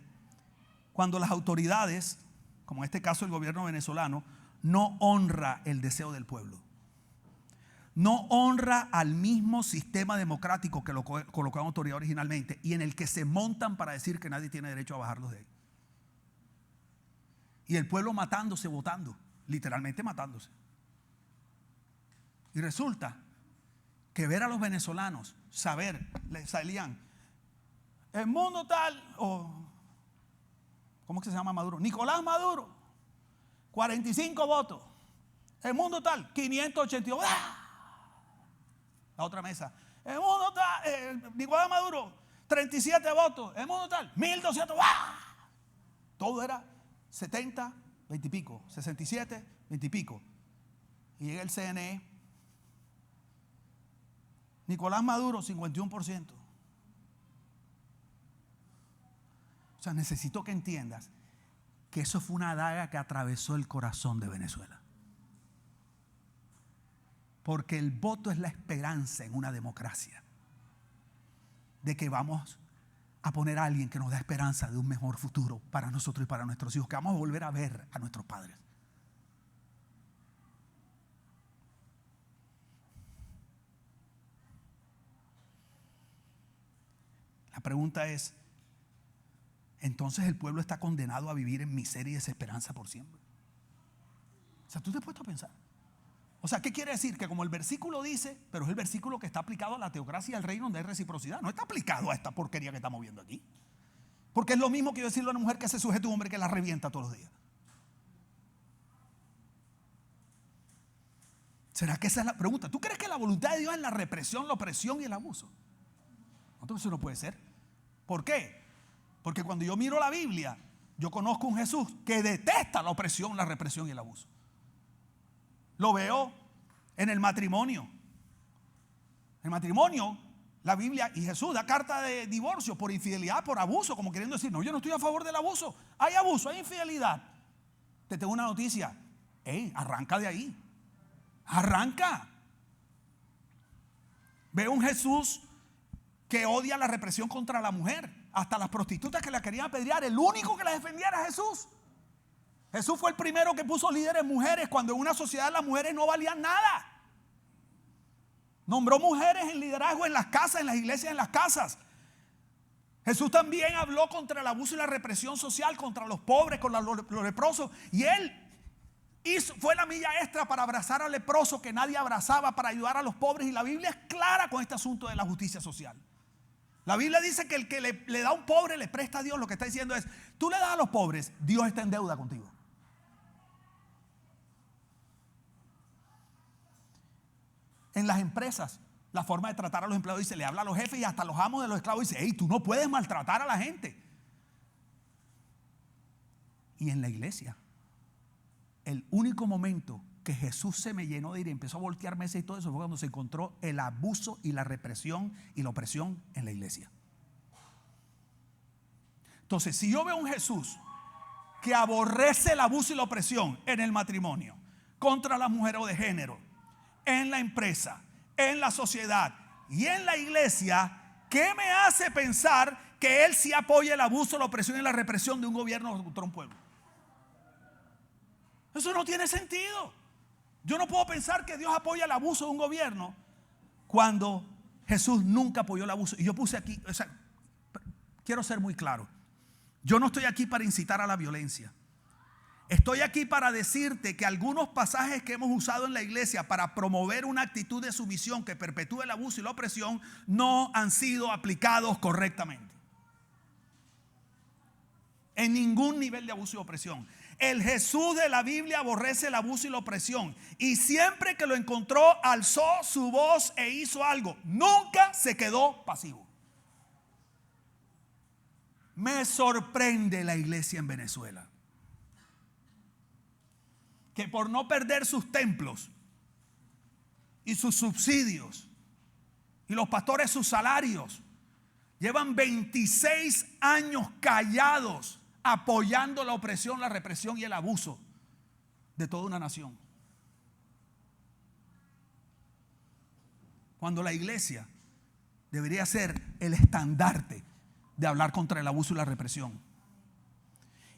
Cuando las autoridades, como en este caso el gobierno venezolano, no honra el deseo del pueblo. No honra al mismo sistema democrático que lo colocó en autoridad originalmente y en el que se montan para decir que nadie tiene derecho a bajarlos de ahí. Y el pueblo matándose, votando, literalmente matándose. Y resulta que ver a los venezolanos, saber, les salían, el mundo tal, o ¿cómo que se llama Maduro? Nicolás Maduro, 45 votos. El mundo tal, 582. La otra mesa. El mundo tal, Nicolás Maduro, 37 votos. El mundo tal, 1200. Todo era 70, 20 y pico. 67, 20 y pico. Y llega el CNE. Nicolás Maduro, 51%. O sea, necesito que entiendas que eso fue una daga que atravesó el corazón de Venezuela. Porque el voto es la esperanza en una democracia. De que vamos a poner a alguien que nos da esperanza de un mejor futuro para nosotros y para nuestros hijos. Que vamos a volver a ver a nuestros padres. La pregunta es, ¿entonces el pueblo está condenado a vivir en miseria y desesperanza por siempre? O sea, ¿tú te has puesto a pensar? O sea, ¿qué quiere decir? Que como el versículo dice, pero es el versículo que está aplicado a la teocracia y al reino donde hay reciprocidad. No está aplicado a esta porquería que estamos viendo aquí. Porque es lo mismo que yo decirle a una mujer que se sujeta a un hombre que la revienta todos los días. ¿Será que esa es la pregunta? ¿Tú crees que la voluntad de Dios es la represión, la opresión y el abuso? Entonces eso no puede ser. ¿Por qué? Porque cuando yo miro la Biblia, yo conozco un Jesús que detesta la opresión, la represión y el abuso. Lo veo en el matrimonio. El matrimonio, la Biblia y Jesús da carta de divorcio por infidelidad, por abuso, como queriendo decir, no, yo no estoy a favor del abuso. Hay abuso, hay infidelidad. Te tengo una noticia. Arranca de ahí. Arranca. Veo un Jesús que odia la represión contra la mujer. Hasta las prostitutas que la querían apedrear, el único que la defendía era Jesús. Jesús fue el primero que puso líderes mujeres cuando en una sociedad las mujeres no valían nada. Nombró mujeres en liderazgo en las casas, en las iglesias, en las casas. Jesús también habló contra el abuso y la represión social, contra los pobres, contra los leprosos. Y él fue la milla extra para abrazar al leproso que nadie abrazaba, para ayudar a los pobres. Y la Biblia es clara con este asunto de la justicia social. La Biblia dice que el que le da a un pobre le presta a Dios. Lo que está diciendo es, tú le das a los pobres, Dios está en deuda contigo. En las empresas, la forma de tratar a los empleados dice, le habla a los jefes y hasta los amos de los esclavos dice, tú no puedes maltratar a la gente. Y en la iglesia, el único momento que Jesús se me llenó de ira y empezó a voltear mesas y todo eso fue cuando se encontró el abuso y la represión y la opresión en la iglesia. Entonces, si yo veo un Jesús que aborrece el abuso y la opresión en el matrimonio, contra las mujeres o de género, en la empresa, en la sociedad y en la iglesia, ¿qué me hace pensar que él sí apoya el abuso, la opresión y la represión de un gobierno contra un pueblo? Eso no tiene sentido. Yo no puedo pensar que Dios apoya el abuso de un gobierno cuando Jesús nunca apoyó el abuso. Y yo puse aquí, o sea, quiero ser muy claro. Yo no estoy aquí para incitar a la violencia. Estoy aquí para decirte que algunos pasajes que hemos usado en la iglesia para promover una actitud de sumisión que perpetúe el abuso y la opresión no han sido aplicados correctamente. En ningún nivel de abuso y opresión. El Jesús de la Biblia aborrece el abuso y la opresión. Y siempre que lo encontró, alzó su voz e hizo algo. Nunca se quedó pasivo. Me sorprende la iglesia en Venezuela, que por no perder sus templos y sus subsidios y los pastores sus salarios, llevan 26 años callados apoyando la opresión, la represión y el abuso de toda una nación. Cuando la iglesia debería ser el estandarte de hablar contra el abuso y la represión.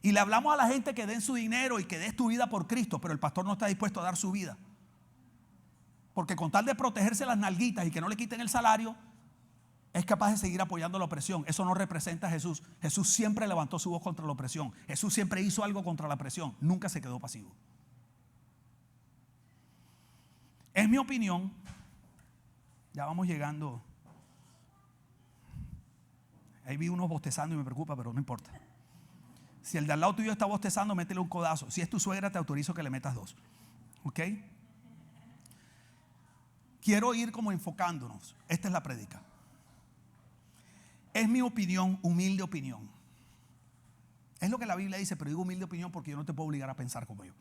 Y le hablamos a la gente que den su dinero y que des tu vida por Cristo, pero el pastor no está dispuesto a dar su vida. Porque con tal de protegerse las nalguitas y que no le quiten el salario, es capaz de seguir apoyando la opresión. Eso no representa a Jesús. Jesús siempre levantó su voz contra la opresión. Jesús siempre hizo algo contra la opresión. Nunca se quedó pasivo. Es mi opinión. Ya vamos llegando. Ahí vi unos bostezando y me preocupa, pero no importa. Si el de al lado tuyo está bostezando, métele un codazo. Si es tu suegra, te autorizo que le metas 2. ¿Ok? quiero ir como enfocándonos. Esta es la prédica. Es mi opinión, humilde opinión. Es lo que la Biblia dice, pero digo humilde opinión porque yo no te puedo obligar a pensar como yo.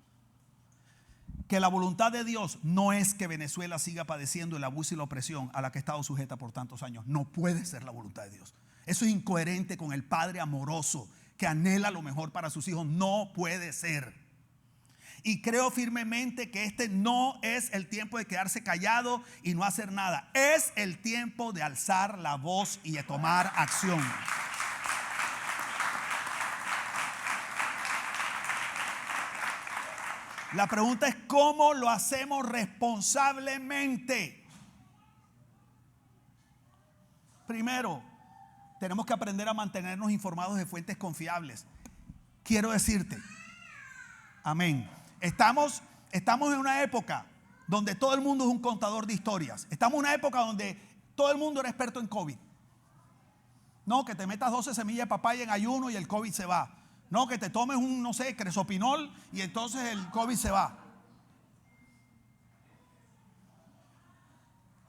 Que la voluntad de Dios no es que Venezuela siga padeciendo el abuso y la opresión a la que ha estado sujeta por tantos años. No puede ser la voluntad de Dios. Eso es incoherente con el Padre amoroso que anhela lo mejor para sus hijos. No puede ser. Y creo firmemente que este no es el tiempo de quedarse callado y no hacer nada. Es el tiempo de alzar la voz y de tomar acción. La pregunta es ¿cómo lo hacemos responsablemente? Primero, tenemos que aprender a mantenernos informados de fuentes confiables. Quiero decirte, amén. Estamos en una época donde todo el mundo es un contador de historias. Estamos en una época donde todo el mundo era experto en COVID. No, que te metas 12 semillas de papaya en ayuno y el COVID se va. No, que te tomes un, no sé, cresopinol y entonces el COVID se va.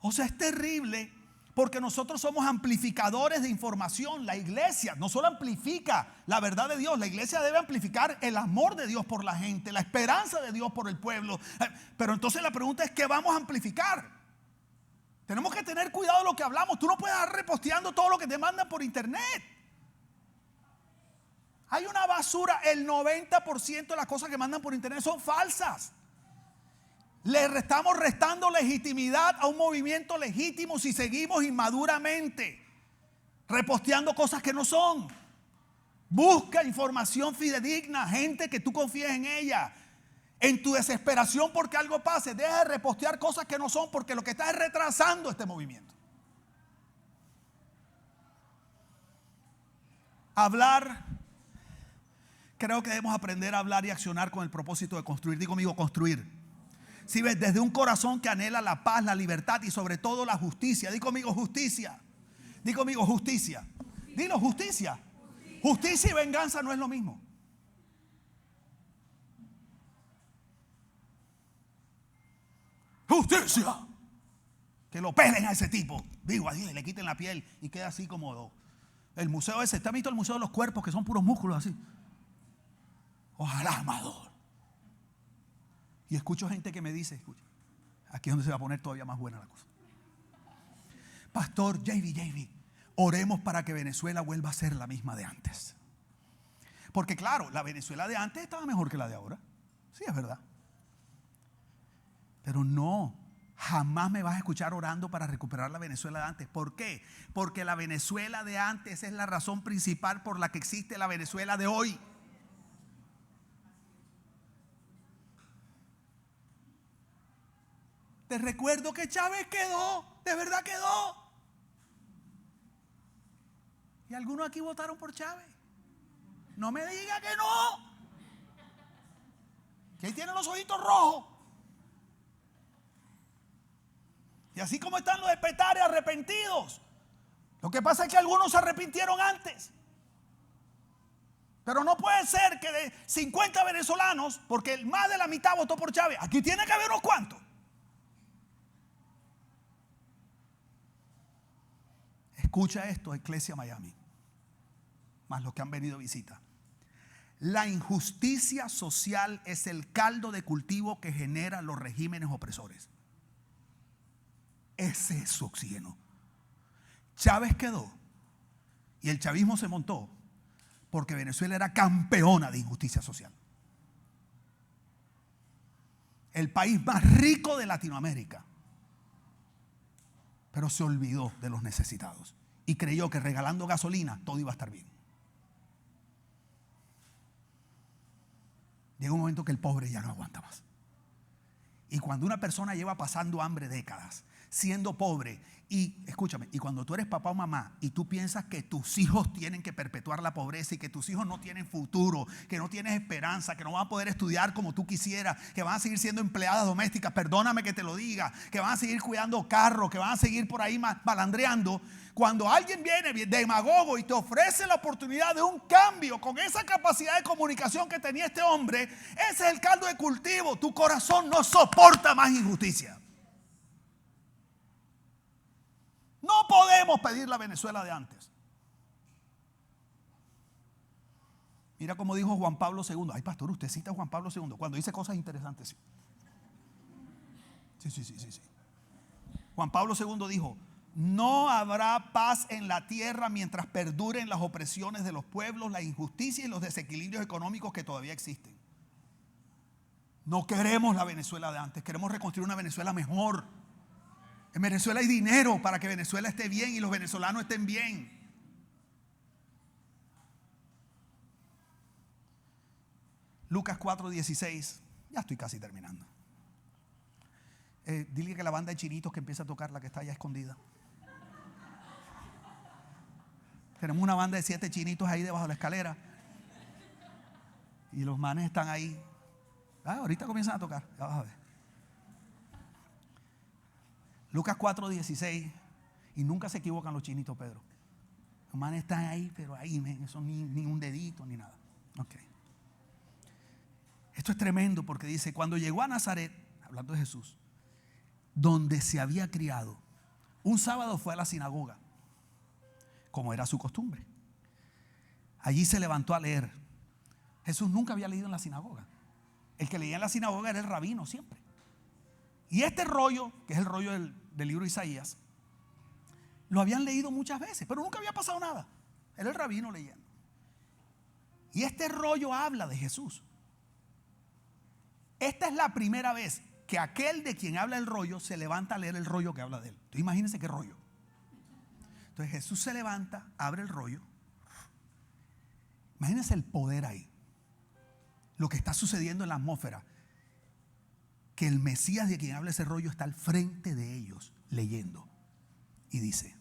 O sea, es terrible porque nosotros somos amplificadores de información. La iglesia no solo amplifica la verdad de Dios, la iglesia debe amplificar el amor de Dios por la gente, la esperanza de Dios por el pueblo. Pero entonces la pregunta es, ¿qué vamos a amplificar? Tenemos que tener cuidado de lo que hablamos. Tú no puedes estar reposteando todo lo que te mandan por internet. Hay una basura, el 90% de las cosas que mandan por internet son falsas. Le estamos restando legitimidad a un movimiento legítimo si seguimos inmaduramente reposteando cosas que no son. Busca información fidedigna, gente que tú confíes en ella. En tu desesperación porque algo pase, deja de repostear cosas que no son, porque lo que está es retrasando este movimiento. Hablar, creo que debemos aprender a hablar y accionar con el propósito de construir. Digo conmigo, construir. Si ves, desde un corazón que anhela la paz, la libertad y sobre todo la justicia. Digo conmigo, justicia. Digo conmigo, justicia. Dilo, justicia. Justicia y venganza no es lo mismo. Justicia. Que lo pelen a ese tipo. Digo, así le quiten la piel y queda así como el museo ese. ¿Está visto el museo de los cuerpos que son puros músculos así? Ojalá, Amador. Y escucho gente que me dice, escucha, aquí es donde se va a poner todavía más buena la cosa. Pastor JV, oremos para que Venezuela vuelva a ser la misma de antes. Porque claro, la Venezuela de antes estaba mejor que la de ahora. Sí, es verdad. Pero no, jamás me vas a escuchar orando para recuperar la Venezuela de antes. ¿Por qué? Porque la Venezuela de antes es la razón principal por la que existe la Venezuela de hoy. Te recuerdo que Chávez quedó, de verdad quedó. Y algunos aquí votaron por Chávez. No me diga que no. Que ahí tienen los ojitos rojos. Y así como están los espetares arrepentidos. Lo que pasa es que algunos se arrepintieron antes. Pero no puede ser que de 50 venezolanos, porque más de la mitad votó por Chávez, aquí tiene que haber unos cuantos. Escucha esto, Iglesia Miami, más los que han venido a visita. La injusticia social es el caldo de cultivo que genera los regímenes opresores. Ese es su oxígeno. Chávez quedó y el chavismo se montó porque Venezuela era campeona de injusticia social. El país más rico de Latinoamérica, pero se olvidó de los necesitados y creyó que regalando gasolina todo iba a estar bien. Llega un momento que el pobre ya no aguanta más. Y cuando una persona lleva pasando hambre décadas, siendo pobre, y escúchame, y cuando tú eres papá o mamá y tú piensas que tus hijos tienen que perpetuar la pobreza y que tus hijos no tienen futuro, que no tienes esperanza, que no van a poder estudiar como tú quisieras, que van a seguir siendo empleadas domésticas, perdóname que te lo diga, que van a seguir cuidando carros, que van a seguir por ahí malandreando. Cuando alguien viene demagogo y te ofrece la oportunidad de un cambio con esa capacidad de comunicación que tenía este hombre, ese es el caldo de cultivo. Tu corazón no soporta más injusticia. podemos pedir la Venezuela de antes. Mira cómo dijo Juan Pablo II. Ay, pastor, usted cita a Juan Pablo II cuando dice cosas interesantes. Sí. Juan Pablo II dijo: no habrá paz en la tierra mientras perduren las opresiones de los pueblos, la injusticia y los desequilibrios económicos que todavía existen. No queremos la Venezuela de antes, queremos reconstruir una Venezuela mejor. En Venezuela hay dinero para que Venezuela esté bien y los venezolanos estén bien. Lucas 4:16. Ya estoy casi terminando. Dile que la banda de chinitos que empieza a tocar, la que está allá escondida. Tenemos una banda de 7 chinitos ahí debajo de la escalera. Y los manes están ahí. Ahorita comienzan a tocar. Ya vas a ver. Lucas 4:16. Y nunca se equivocan los chinitos, Pedro. Los manes están ahí, pero ahí, eso ni un dedito ni nada. Ok. Esto es tremendo porque dice: cuando llegó a Nazaret, hablando de Jesús, donde se había criado, un sábado fue a la sinagoga, como era su costumbre. Allí se levantó a leer. Jesús nunca había leído en la sinagoga. El que leía en la sinagoga era el rabino siempre. Y este rollo, que es el rollo del libro de Isaías, lo habían leído muchas veces, pero nunca había pasado nada. Era el rabino leyendo. Y este rollo habla de Jesús. Esta es la primera vez que aquel de quien habla el rollo se levanta a leer el rollo que habla de él. Entonces imagínense qué rollo. Entonces Jesús se levanta, abre el rollo. Imagínense el poder ahí. Lo que está sucediendo en la atmósfera. Que el Mesías de quien habla ese rollo está al frente de ellos leyendo. Y dice: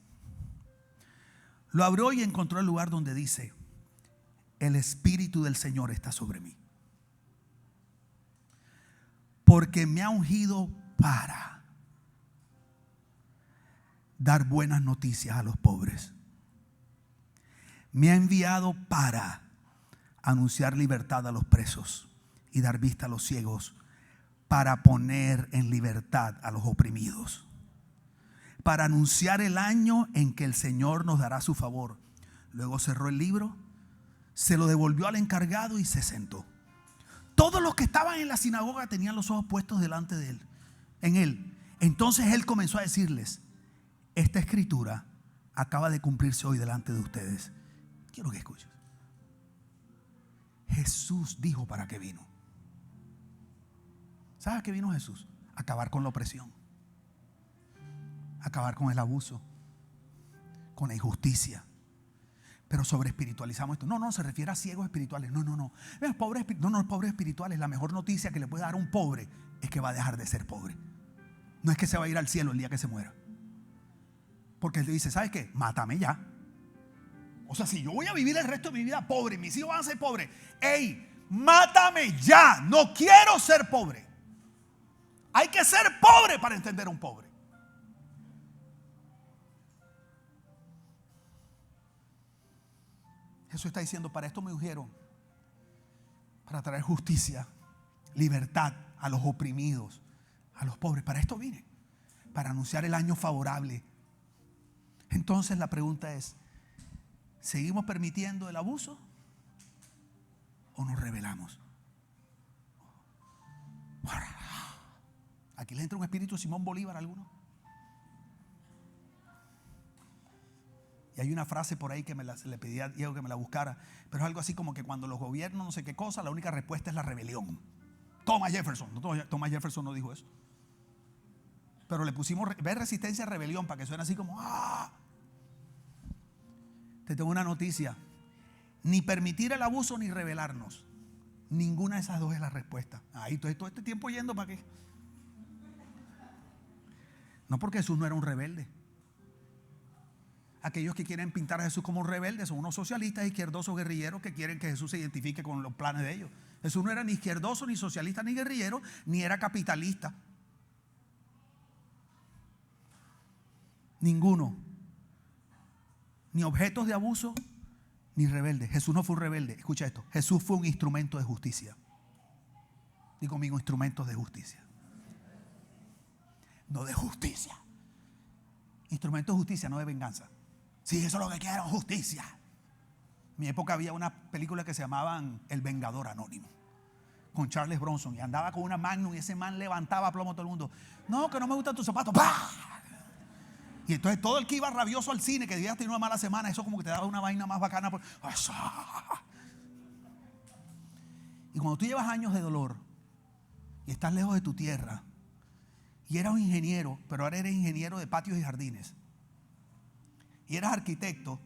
lo abrió y encontró el lugar donde dice: el Espíritu del Señor está sobre mí, porque me ha ungido para dar buenas noticias a los pobres. Me ha enviado para anunciar libertad a los presos y dar vista a los ciegos, para poner en libertad a los oprimidos, para anunciar el año en que el Señor nos dará su favor. Luego cerró el libro, se lo devolvió al encargado y se sentó. Todos los que estaban en la sinagoga tenían los ojos puestos delante de él, en él. Entonces él comenzó a decirles: esta escritura acaba de cumplirse hoy delante de ustedes. Quiero que escuches. Jesús dijo para qué vino. ¿Sabes a qué vino Jesús? Acabar con la opresión, acabar con el abuso, con la injusticia. Pero sobre espiritualizamos esto. No, se refiere a ciegos espirituales. No. Pobres espirituales. La mejor noticia que le puede dar a un pobre es que va a dejar de ser pobre. No es que se va a ir al cielo el día que se muera. Porque él te dice: ¿sabes qué? Mátame ya. O sea, si yo voy a vivir el resto de mi vida pobre, mis hijos van a ser pobres. ¡Ey! Mátame ya. No quiero ser pobre. Hay que ser pobre para entender a un pobre. Jesús está diciendo: para esto me ungieron, para traer justicia, libertad a los oprimidos, a los pobres. Para esto vine, para anunciar el año favorable. Entonces la pregunta es: ¿seguimos permitiendo el abuso o nos rebelamos? Aquí le entra un espíritu Simón Bolívar a alguno. Y hay una frase por ahí que le pedí a Diego que me la buscara, pero es algo así como que cuando los gobiernos no sé qué cosa, la única respuesta es la rebelión. Thomas Jefferson no dijo eso, pero le pusimos ver resistencia a rebelión para que suene así como Te tengo una noticia: ni permitir el abuso ni rebelarnos. Ninguna de esas dos es la respuesta. Ahí todo este tiempo yendo para qué. No, porque Jesús no era un rebelde. Aquellos que quieren pintar a Jesús como un rebelde son unos socialistas, izquierdosos, guerrilleros que quieren que Jesús se identifique con los planes de ellos. Jesús no era ni izquierdoso, ni socialista, ni guerrillero, ni era capitalista. Ninguno. Ni objetos de abuso, ni rebelde. Jesús no fue un rebelde. Escucha esto: Jesús fue un instrumento de justicia. Digo conmigo: instrumentos de justicia. No de justicia. Instrumento de justicia, no de venganza. Sí, eso es lo que quiero, justicia. En mi época había una película que se llamaban El Vengador Anónimo, con Charles Bronson, y andaba con una Magnum y ese man levantaba a plomo a todo el mundo. No, que no me gustan tus zapatos. ¡Pah! Y entonces todo el que iba rabioso al cine, que debía tener una mala semana, eso como que te daba una vaina más bacana. Y cuando tú llevas años de dolor y estás lejos de tu tierra, y eras un ingeniero, pero ahora eres ingeniero de patios y jardines, y eras arquitecto,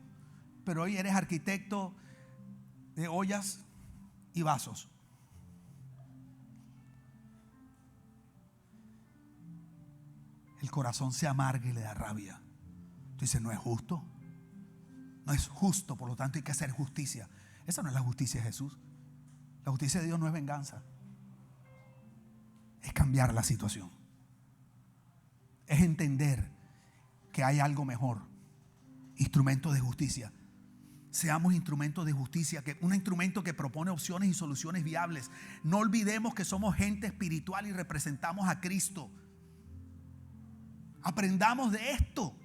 pero hoy eres arquitecto de ollas y vasos. El corazón se amarga y le da rabia. Tú dices, no es justo. No es justo, por lo tanto hay que hacer justicia. Esa no es la justicia de Jesús. La justicia de Dios no es venganza. Es cambiar la situación. Es entender que hay algo mejor. Instrumentos de justicia. Seamos instrumentos de justicia, un instrumento que propone opciones y soluciones viables. No olvidemos que somos gente espiritual y representamos a Cristo. Aprendamos de esto.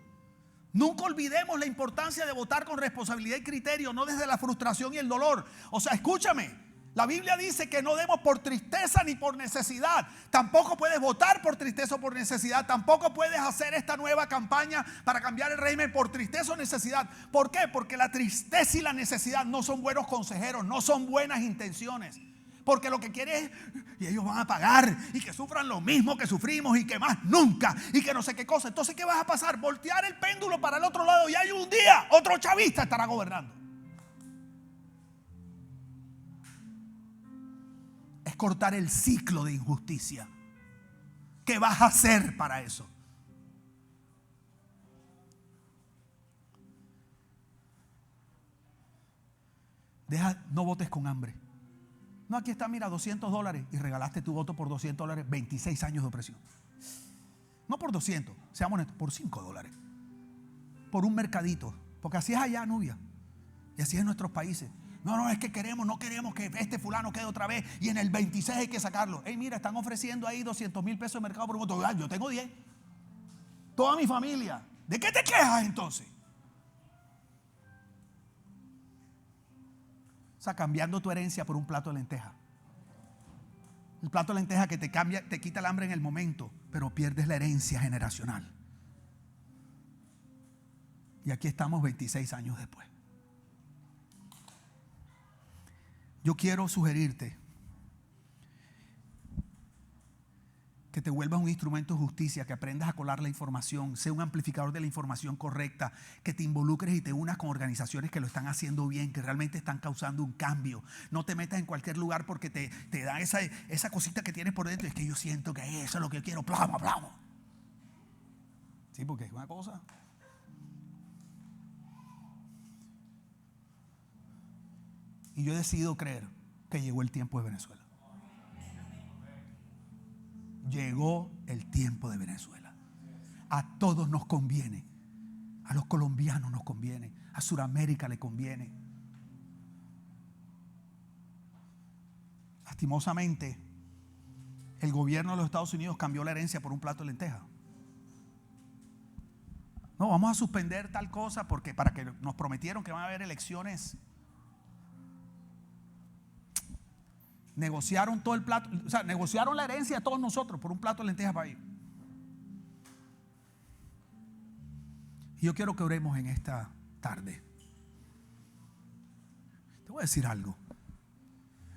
Nunca olvidemos la importancia de votar con responsabilidad y criterio, no desde la frustración y el dolor. O sea, escúchame, la Biblia dice que no demos por tristeza ni por necesidad. Tampoco puedes votar por tristeza o por necesidad. Tampoco puedes hacer esta nueva campaña para cambiar el régimen por tristeza o necesidad. ¿Por qué? Porque la tristeza y la necesidad no son buenos consejeros, no son buenas intenciones. Porque lo que quiere es, y ellos van a pagar, y que sufran lo mismo que sufrimos, y que más nunca, y que no sé qué cosa. Entonces, ¿qué vas a pasar? Voltear el péndulo para el otro lado, y hay un día otro chavista estará gobernando. Es cortar el ciclo de injusticia. ¿Qué vas a hacer para eso? No votes con hambre. No, aquí está, mira, $200 y regalaste tu voto por $200, 26 años de opresión. No por 200, seamos honestos, por $5. Por un mercadito. Porque así es allá, Nubia. Y así es en nuestros países. No, es que no queremos que este fulano quede otra vez y en el 26 hay que sacarlo. Hey, mira, están ofreciendo ahí 200,000 pesos de mercado por un voto. Yo tengo 10. Toda mi familia. ¿De qué te quejas entonces? O sea, cambiando tu herencia por un plato de lenteja. El plato de lenteja que te quita el hambre en el momento, pero pierdes la herencia generacional. Y aquí estamos 26 años después. Yo quiero sugerirte que te vuelvas un instrumento de justicia, que aprendas a colar la información, sea un amplificador de la información correcta, que te involucres y te unas con organizaciones que lo están haciendo bien, que realmente están causando un cambio. No te metas en cualquier lugar porque te da esa cosita que tienes por dentro. Es que yo siento que eso es lo que yo quiero, plamo. Sí, porque es una cosa. Y yo he decidido creer que llegó el tiempo de Venezuela. Llegó el tiempo de Venezuela. A todos nos conviene. A los colombianos nos conviene. A Sudamérica le conviene. Lastimosamente, el gobierno de los Estados Unidos cambió la herencia por un plato de lenteja. No, vamos a suspender tal cosa porque para que nos prometieron que van a haber elecciones. Negociaron todo el plato, o sea, negociaron la herencia de todos nosotros por un plato de lentejas para ir. Y yo quiero que oremos en esta tarde. Te voy a decir algo.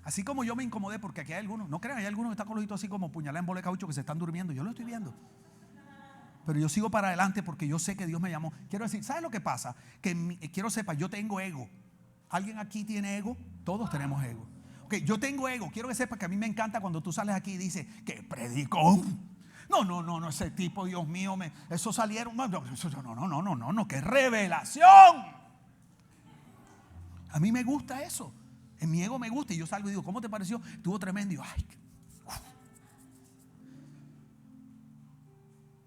Así como yo me incomodé porque aquí hay algunos, no crean, hay algunos que están con los ojitos así como puñaladas en bola de caucho que se están durmiendo. Yo lo estoy viendo. Pero yo sigo para adelante porque yo sé que Dios me llamó. Quiero decir, ¿sabes lo que pasa? Que quiero sepa, yo tengo ego. ¿Alguien aquí tiene ego? Todos tenemos ego. Ok, yo tengo ego. Quiero que sepa que a mí me encanta cuando tú sales aquí y dices que predicó. No, ese tipo, Dios mío, eso salieron. No, qué revelación. A mí me gusta eso. En mi ego me gusta y yo salgo y digo, ¿cómo te pareció? Estuvo tremendo. Y yo,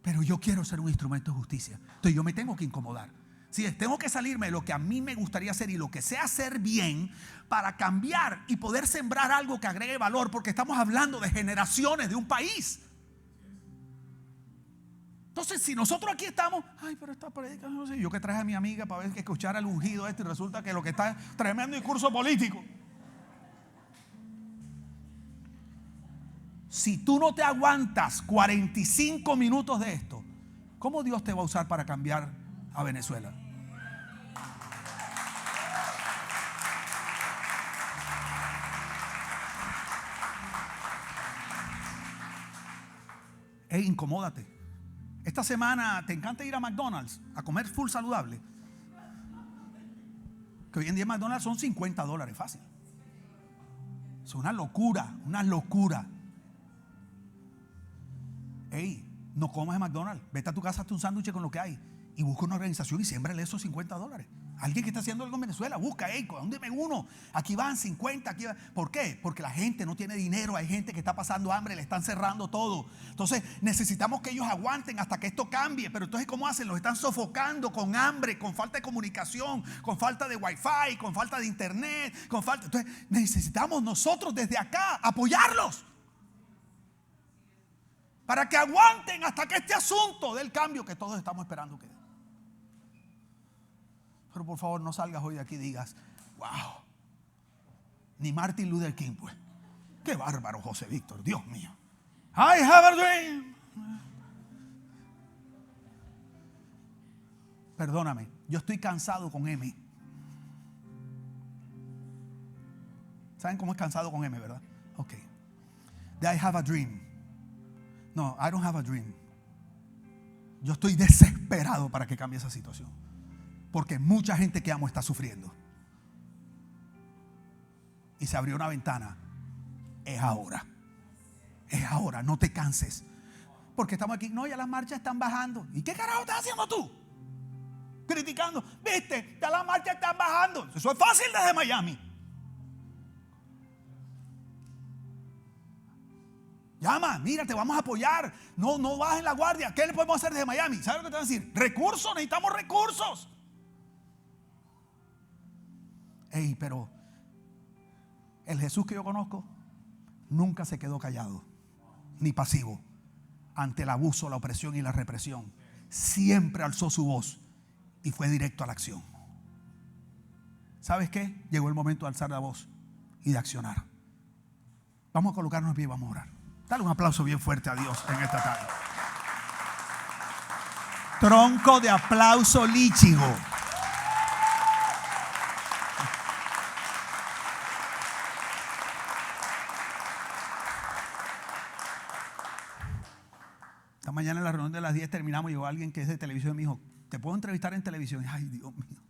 pero yo quiero ser un instrumento de justicia. Entonces yo me tengo que incomodar. Sí, tengo que salirme de lo que a mí me gustaría hacer y lo que sé hacer bien para cambiar y poder sembrar algo que agregue valor, porque estamos hablando de generaciones de un país. Entonces, si nosotros aquí estamos, ay, pero esta predica, no sé, yo que traje a mi amiga para ver que escuchara el ungido y resulta que lo que está es tremendo discurso político. Si tú no te aguantas 45 minutos de esto, ¿cómo Dios te va a usar para cambiar a Venezuela? Incomódate. Esta semana te encanta ir a McDonald's a comer full saludable. Que hoy en día McDonald's son $50 fácil. Es una locura, una locura. No comas en McDonald's. Vete a tu casa, hazte un sándwich con lo que hay y busca una organización y siémbrale esos $50. Alguien que está haciendo algo en Venezuela, busca, ¿dónde me uno? Aquí van 50, aquí van. ¿Por qué? Porque la gente no tiene dinero, hay gente que está pasando hambre, le están cerrando todo. Entonces necesitamos que ellos aguanten hasta que esto cambie. Pero entonces, ¿cómo hacen? Los están sofocando con hambre, con falta de comunicación, con falta de wifi, con falta de internet, con falta. Entonces necesitamos nosotros desde acá apoyarlos para que aguanten hasta que este asunto del cambio que todos estamos esperando que dé. Pero por favor, no salgas hoy de aquí y digas, wow, ni Martin Luther King, pues. Qué bárbaro, José Víctor, Dios mío. I have a dream. Perdóname, yo estoy cansado con M. ¿Saben cómo es cansado con M, verdad? Ok. I have a dream. No, I don't have a dream. Yo estoy desesperado para que cambie esa situación. Porque mucha gente que amo está sufriendo. Y se abrió una ventana. Es ahora. Es ahora, no te canses. Porque estamos aquí, no, ya las marchas están bajando. ¿Y qué carajo estás haciendo tú? Criticando. ¿Viste? Ya las marchas están bajando. Eso es fácil desde Miami. Llama, mira, te vamos a apoyar. No bajen la guardia. ¿Qué le podemos hacer desde Miami? ¿Sabes lo que te van a decir? Recursos, necesitamos recursos. Pero el Jesús que yo conozco nunca se quedó callado ni pasivo ante el abuso, la opresión y la represión. Siempre alzó su voz y fue directo a la acción. ¿Sabes qué? Llegó el momento de alzar la voz y de accionar. Vamos a colocarnos en pie y vamos a orar. Dale un aplauso bien fuerte a Dios en esta tarde. Tronco de aplauso líchigo. Esta mañana en la reunión de las 10 terminamos. Llegó alguien que es de televisión y me dijo, ¿te puedo entrevistar en televisión? Ay, Dios mío.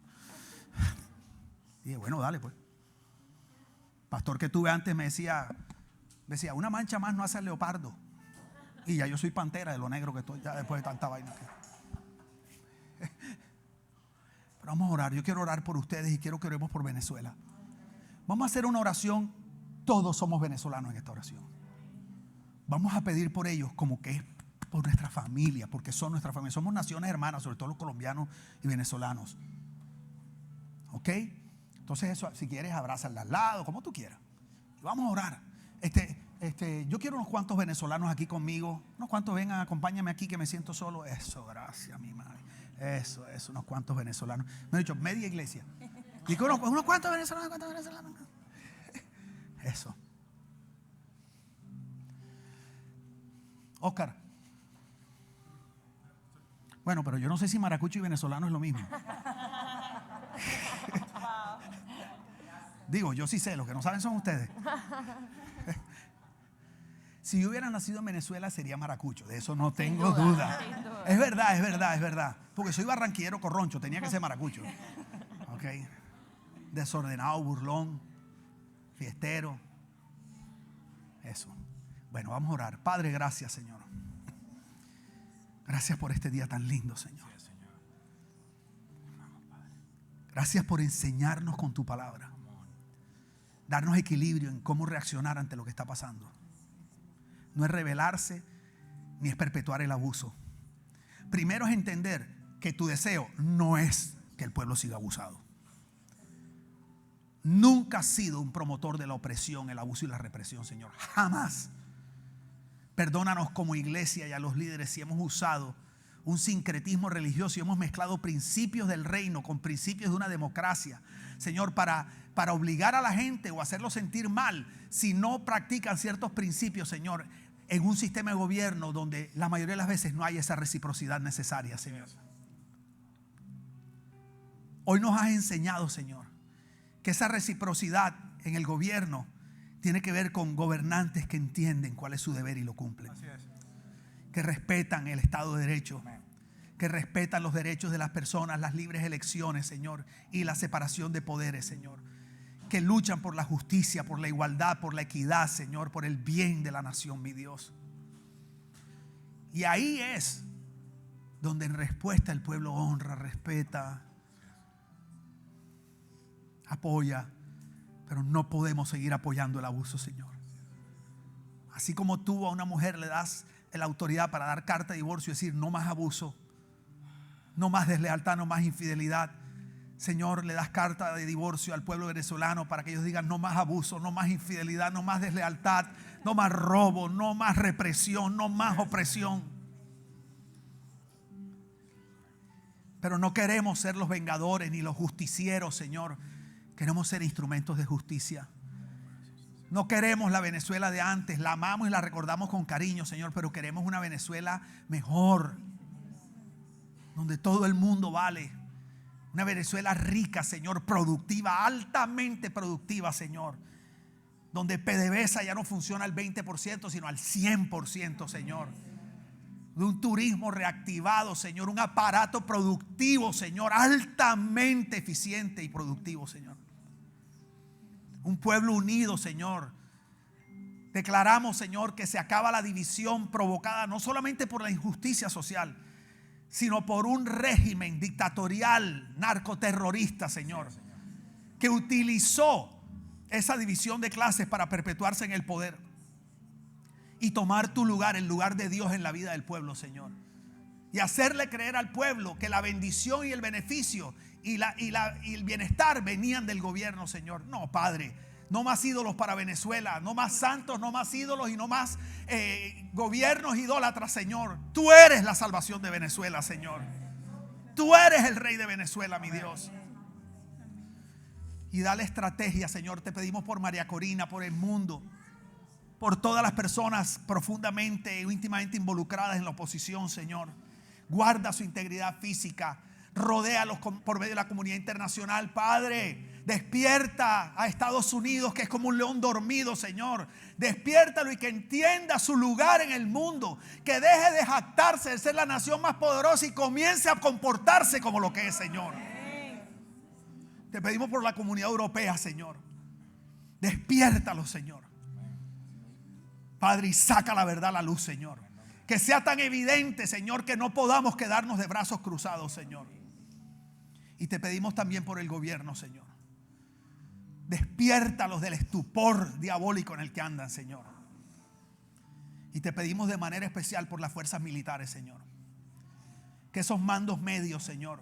Y dije, bueno, dale pues. Pastor que tuve antes me decía, una mancha más no hace al leopardo. Y ya yo soy pantera de lo negro que estoy, ya después de tanta vaina. Pero vamos a orar. Yo quiero orar por ustedes y quiero que oremos por Venezuela. Vamos a hacer una oración. Todos somos venezolanos en esta oración. Vamos a pedir por ellos como que es por nuestra familia, porque son nuestra familia. Somos naciones hermanas, sobre todo los colombianos y venezolanos. ¿Ok? Entonces eso, si quieres, abrázala al lado, como tú quieras. Y vamos a orar. Yo quiero unos cuantos venezolanos aquí conmigo. Unos cuantos vengan, acompáñame aquí que me siento solo. Eso, gracias, mi madre. Eso, unos cuantos venezolanos. Me he dicho, media iglesia. Y unos cuantos venezolanos, Eso. Oscar. Bueno, pero yo no sé si maracucho y venezolano es lo mismo. Digo, yo sí sé, los que no saben son ustedes. Si yo hubiera nacido en Venezuela sería maracucho, de eso no tengo duda. Es verdad. Porque soy barranquillero corroncho, tenía que ser maracucho. Ok. Desordenado, burlón, fiestero. Eso. Bueno, vamos a orar. Padre, gracias, Señor. Gracias por este día tan lindo, Señor. Gracias por enseñarnos con tu palabra. Darnos equilibrio en cómo reaccionar ante lo que está pasando. No es rebelarse ni es perpetuar el abuso. Primero es entender que tu deseo no es que el pueblo siga abusado. Nunca has sido un promotor de la opresión, el abuso y la represión, Señor. Jamás. Perdónanos como iglesia y a los líderes si hemos usado un sincretismo religioso y hemos mezclado principios del reino con principios de una democracia, Señor, para obligar a la gente o hacerlo sentir mal si no practican ciertos principios, Señor, en un sistema de gobierno donde la mayoría de las veces no hay esa reciprocidad necesaria, Señor. Hoy nos has enseñado, Señor, que esa reciprocidad en el gobierno tiene que ver con gobernantes que entienden cuál es su deber y lo cumplen. Que respetan el Estado de Derecho, que respetan los derechos de las personas, las libres elecciones, Señor, y la separación de poderes, Señor. Que luchan por la justicia, por la igualdad, por la equidad, Señor, por el bien de la nación, mi Dios. Y ahí es donde en respuesta el pueblo honra, respeta, apoya, pero no podemos seguir apoyando el abuso, Señor. Así como tú a una mujer le das la autoridad para dar carta de divorcio y decir no más abuso, no más deslealtad, no más infidelidad, Señor, le das carta de divorcio al pueblo venezolano para que ellos digan no más abuso, no más infidelidad, no más deslealtad, no más robo, no más represión, no más opresión. Pero no queremos ser los vengadores ni los justicieros, Señor. Queremos ser instrumentos de justicia. No queremos la Venezuela de antes, la amamos y la recordamos con cariño, Señor, pero queremos una Venezuela mejor, donde todo el mundo vale. Una Venezuela rica, Señor, productiva, altamente productiva, Señor. Donde PDVSA ya no funciona al 20%, sino al 100%, Señor. De un turismo reactivado, Señor. Un aparato productivo, Señor, altamente eficiente y productivo, Señor. Un pueblo unido, Señor. Declaramos, Señor, que se acaba la división provocada no solamente por la injusticia social, sino por un régimen dictatorial, narcoterrorista, Señor, que utilizó esa división de clases para perpetuarse en el poder y tomar tu lugar, el lugar de Dios en la vida del pueblo, Señor. Y hacerle creer al pueblo que la bendición y el beneficio y el bienestar venían del gobierno, Señor. No, Padre, no más ídolos para Venezuela, no más santos, no más ídolos y no más gobiernos idólatras, Señor. Tú eres la salvación de Venezuela, Señor. Tú eres el rey de Venezuela, mi Dios. Y dale estrategia, Señor. Te pedimos por María Corina, por el mundo, por todas las personas profundamente e íntimamente involucradas en la oposición, Señor. Guarda su integridad física. Rodéalos por medio de la comunidad internacional, Padre. Despierta a Estados Unidos, que es como un león dormido, Señor. Despiértalo y que entienda su lugar en el mundo. Que deje de jactarse de ser la nación más poderosa y comience a comportarse como lo que es, Señor. Te pedimos por la comunidad europea, Señor. Despiértalo, Señor. Padre, y saca la verdad a la luz, Señor. Que sea tan evidente, Señor, que no podamos quedarnos de brazos cruzados, Señor. Y te pedimos también por el gobierno, Señor. Despiértalos del estupor diabólico en el que andan, Señor. Y te pedimos de manera especial por las fuerzas militares, Señor. Que esos mandos medios, Señor,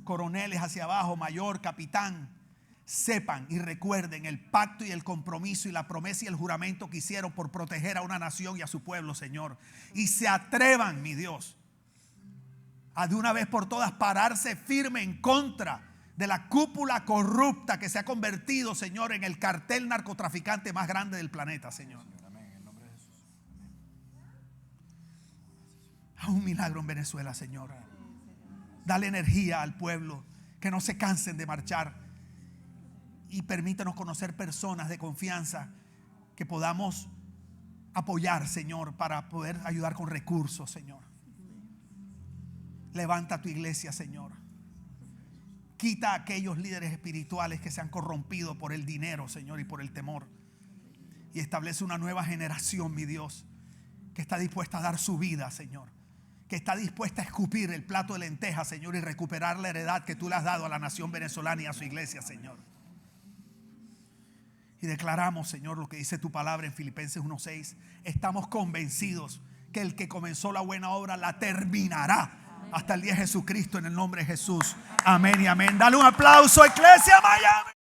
coroneles hacia abajo, mayor, capitán, sepan y recuerden el pacto y el compromiso y la promesa y el juramento que hicieron por proteger a una nación y a su pueblo, Señor. Y se atrevan, mi Dios, a de una vez por todas pararse firme en contra de la cúpula corrupta que se ha convertido, Señor, en el cartel narcotraficante más grande del planeta, Señor. Haz un milagro en Venezuela, Señor. Dale energía al pueblo, que no se cansen de marchar. Y permítanos conocer personas de confianza que podamos apoyar, Señor, para poder ayudar con recursos, Señor. Levanta tu iglesia, Señor. Quita a aquellos líderes espirituales que se han corrompido por el dinero, Señor, y por el temor. Y establece una nueva generación, mi Dios, que está dispuesta a dar su vida, Señor. Que está dispuesta a escupir el plato de lentejas, Señor, y recuperar la heredad que tú le has dado a la nación venezolana y a su iglesia, Señor. Y declaramos, Señor, lo que dice tu palabra en Filipenses 1:6. Estamos convencidos que el que comenzó la buena obra la terminará hasta el día de Jesucristo, en el nombre de Jesús. Amén y amén. Dale un aplauso, Iglesia Miami.